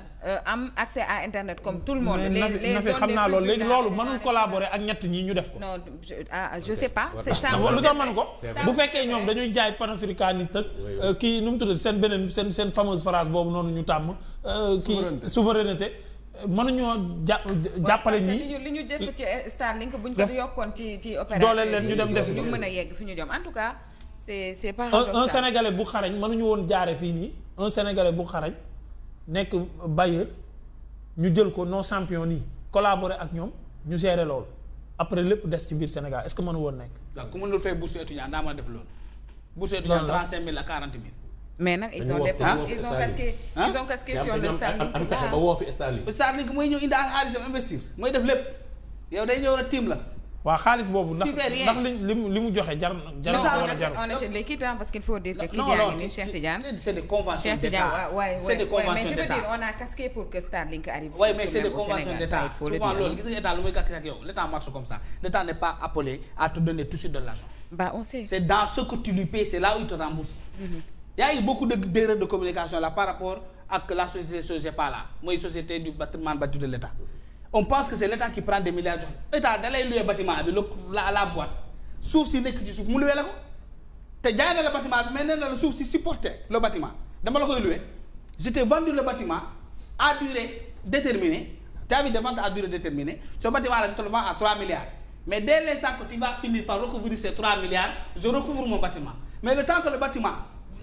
am accès à internet comme tout le monde. les zones xam naa loolu léegi loolu mënul collaborer ak ñett ñi ñu def ko. non je sais pas. c'est ça lu tax mënu ko bu fekkee ñoom dañuy jaay panafricaniste ak kii nu mu tudd seen beneen seen fameuse phrase boobu noonu ñu tàmm. kii souveraineté mënuñoo jàppale ñi. li ñu def ci Starlink buñ ko yokkoon ci opérateur dooleel leen ñu dem def ñu mën a yegg fi ñu jëm en tout cas c'est pas un sénégalais bu xarañ mënuñu woon jaare fii nii un sénégalais bu xarañ nekk bailleur ñu jël ko nos champions nii collaborer ak ñoom ñu gérer loolu après lépp des ci biir Sénégal est-ce que mënu woon nekk. waaw ku mënul fay bourse étudiant daa mën a def loolu. bourse étudiant 35 000 à 40 000. mais nag ils ont casqué sur le Starlink. ba woo fi Starlink. Starlink mooy ñëw indi xaalisam investir mooy def lépp yow day ñëw rek tiim la. waaw xaalis boobu ndax li mu joxe jar na wala jar. on achète les kits parce qu'il faut dire que kii yaa ngi nii Cheikh Tidiane. c'est des conventions d'État. C'est des conventions mais je veux d'État. dire on a casqué pour que Starlink arrive. Oui, mais c'est des conventions d'État. Souvent loolu gis nga état lu muy kàkk ak yow l'état marche comme ça l'état n'est pas appelé à te donner tout de suite de l'argent. Bah on sait. C'est dans ce que tu lui payes, c'est là où il te rembourse. Il y a eu beaucoup d'erreurs de communication là par rapport ak la société SOGEPA là mooy société du bâtiment bâti de l'État. On pense que c'est l'État qui prend des milliards jox état da lay louer bâtiment bi la boîte suuf si nekk ci suuf mu louer la ko te jaay na la bâtiment bi mais nee na la suuf si supporter le bâtiment dama la koy louer je t'ai vendu le bâtiment à durée déterminée tu as vu des ventes à durée déterminée ce bâtiment là je te le vends à 3 milliards mais dès l'instant que tu vas finir par recouvrir ces 3 milliards je recouvre mon bâtiment mais le temps que le bâtiment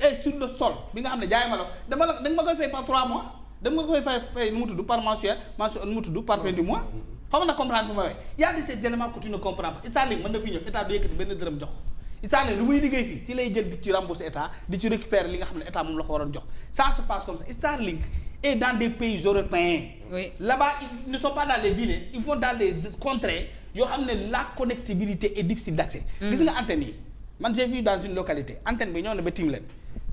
est sur le sol bi nga xam ne jaay ma la dama la da nga ma koy fay par 3 mois dama nga koy fay nu mu tudd par mensuel nu mu tudd par fin du mois xam na comprendre fu ma waxee y a des éléments que tu ne comprends pas Starlink mën na fi ñëw état du yëkkati benn dërëm jox Starlink lu muy liggéey fii ci lay jël di ci rembourser état di ci récupérer li nga xam ne état moom la ko waroon jox ça se passe comme ça Starlink est dans des pays européens. Oui. Là-bas ils ne sont pas dans les villes ils vont dans les contrées yoo xam ne la connectivité est difficile d'accès. Gis nga antenne yi man j'ai vu dans une localité antenne bi ñëw na ba tiim leen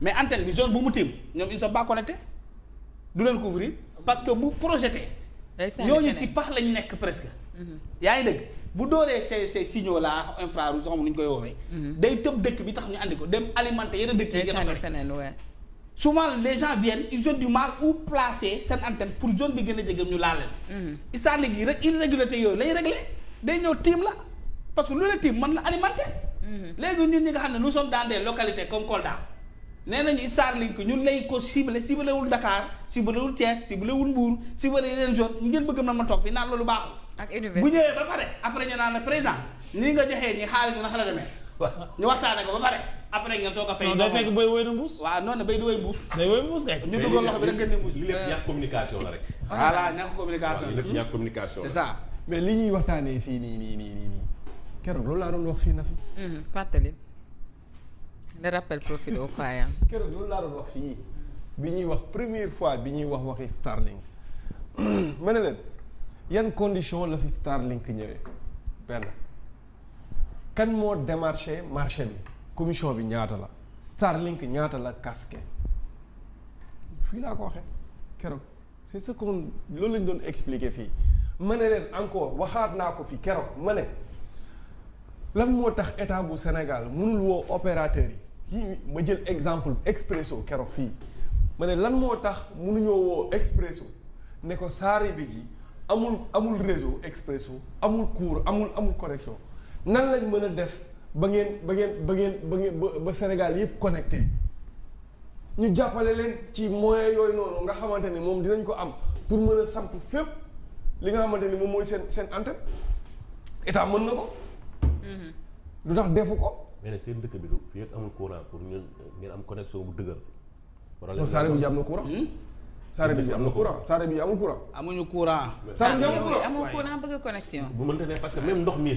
mais antenne bi zone bu mu tiim ñoom ils ne sont pas connectés du leen couvrir parce que bu projeté. ñooñu ci pax lañ nekk presque. yaa ngi dëgg bu dooree ces signaux là infrarouge xam nu ñu koy woowee. day tëb dëkk bi tax ñu andi ko dem alimenter yeneen dëkk yi gën a sori. Souvent les gens viennent ils ont du mal où placer seen antenne pour zone bi gën a jege ñu laal leen. Starlink yi rek irrégularité yooyu lay réglé day ñëw tiim la parce que lu la tiim mën la alimenter. léegi ñun ñi nga xam ne nous sommes dans des localités comme Kolda nee nañu Starlink ñun lay ko ciblé wul Dakar ciblé wul Thiès ciblé wul Mbour ciblé yeneen zone ñu ngeen bëgg ma toog fii naan loolu baaxul. ak université bu ñëwee ba pare après ñu naan la président nii nga joxee ñi xaalis bi naka la demee. ñu waxtaanee ko ba pare après ngeen soo ko fay. non day fekk béy woy na mbuus. waaw noonu béy du woy mbuus. day woy mbuus kay. ñu duggoon loxo bi rek gën ne mbuus. li lépp ñàkk communication la rek. voilà ñàkk communication li lépp ñàkk communication la c'est ça. mais li ñuy waxtaanee fii nii keroog loolu laa doon wax fii na fi. fàttali. le rappel profite au croyant. keroog loolu laa doon wax fii bi ñuy wax première fois bi ñuy wax waxi Starlink ma ne leen yan condition la fi Starlink ñëwee benn kan moo démarché marché bi commission bi ñaata la Starlink ñaata la casqué fii laa ko waxee keroog c'est ce qu'on loolu lañ doon expliquer fii ma ne leen encore waxaat naa ko fi keroog ma ne lan moo tax état bu Sénégal mënul woo opérateurs yi ma jël exemple Expresso keroog fii ma ne lan moo tax mënuñoo woo Expresso ne ko saari bi ji amul réseau Expresso amul cours amul connexion nan lañ mën a def ba ngeen Sénégal yëpp connecté ñu jàppale leen ci moyens yooyu noonu nga xamante ni moom dinañ ko am pour mën a samp fépp li nga xamante ni moom mooy seen antenne état mën na ko. lu tax defu ko. mais nag seen dëkk bi du fii ak amul courant pour ngeen am connexion bu dëgër. problème Saare bi am na courant. Saare bi am na courant Saare bi amul courant. amuñu courant. Saare bi amul courant amoo courant bëgg connexion. bu mënta ne parce que même ndox mi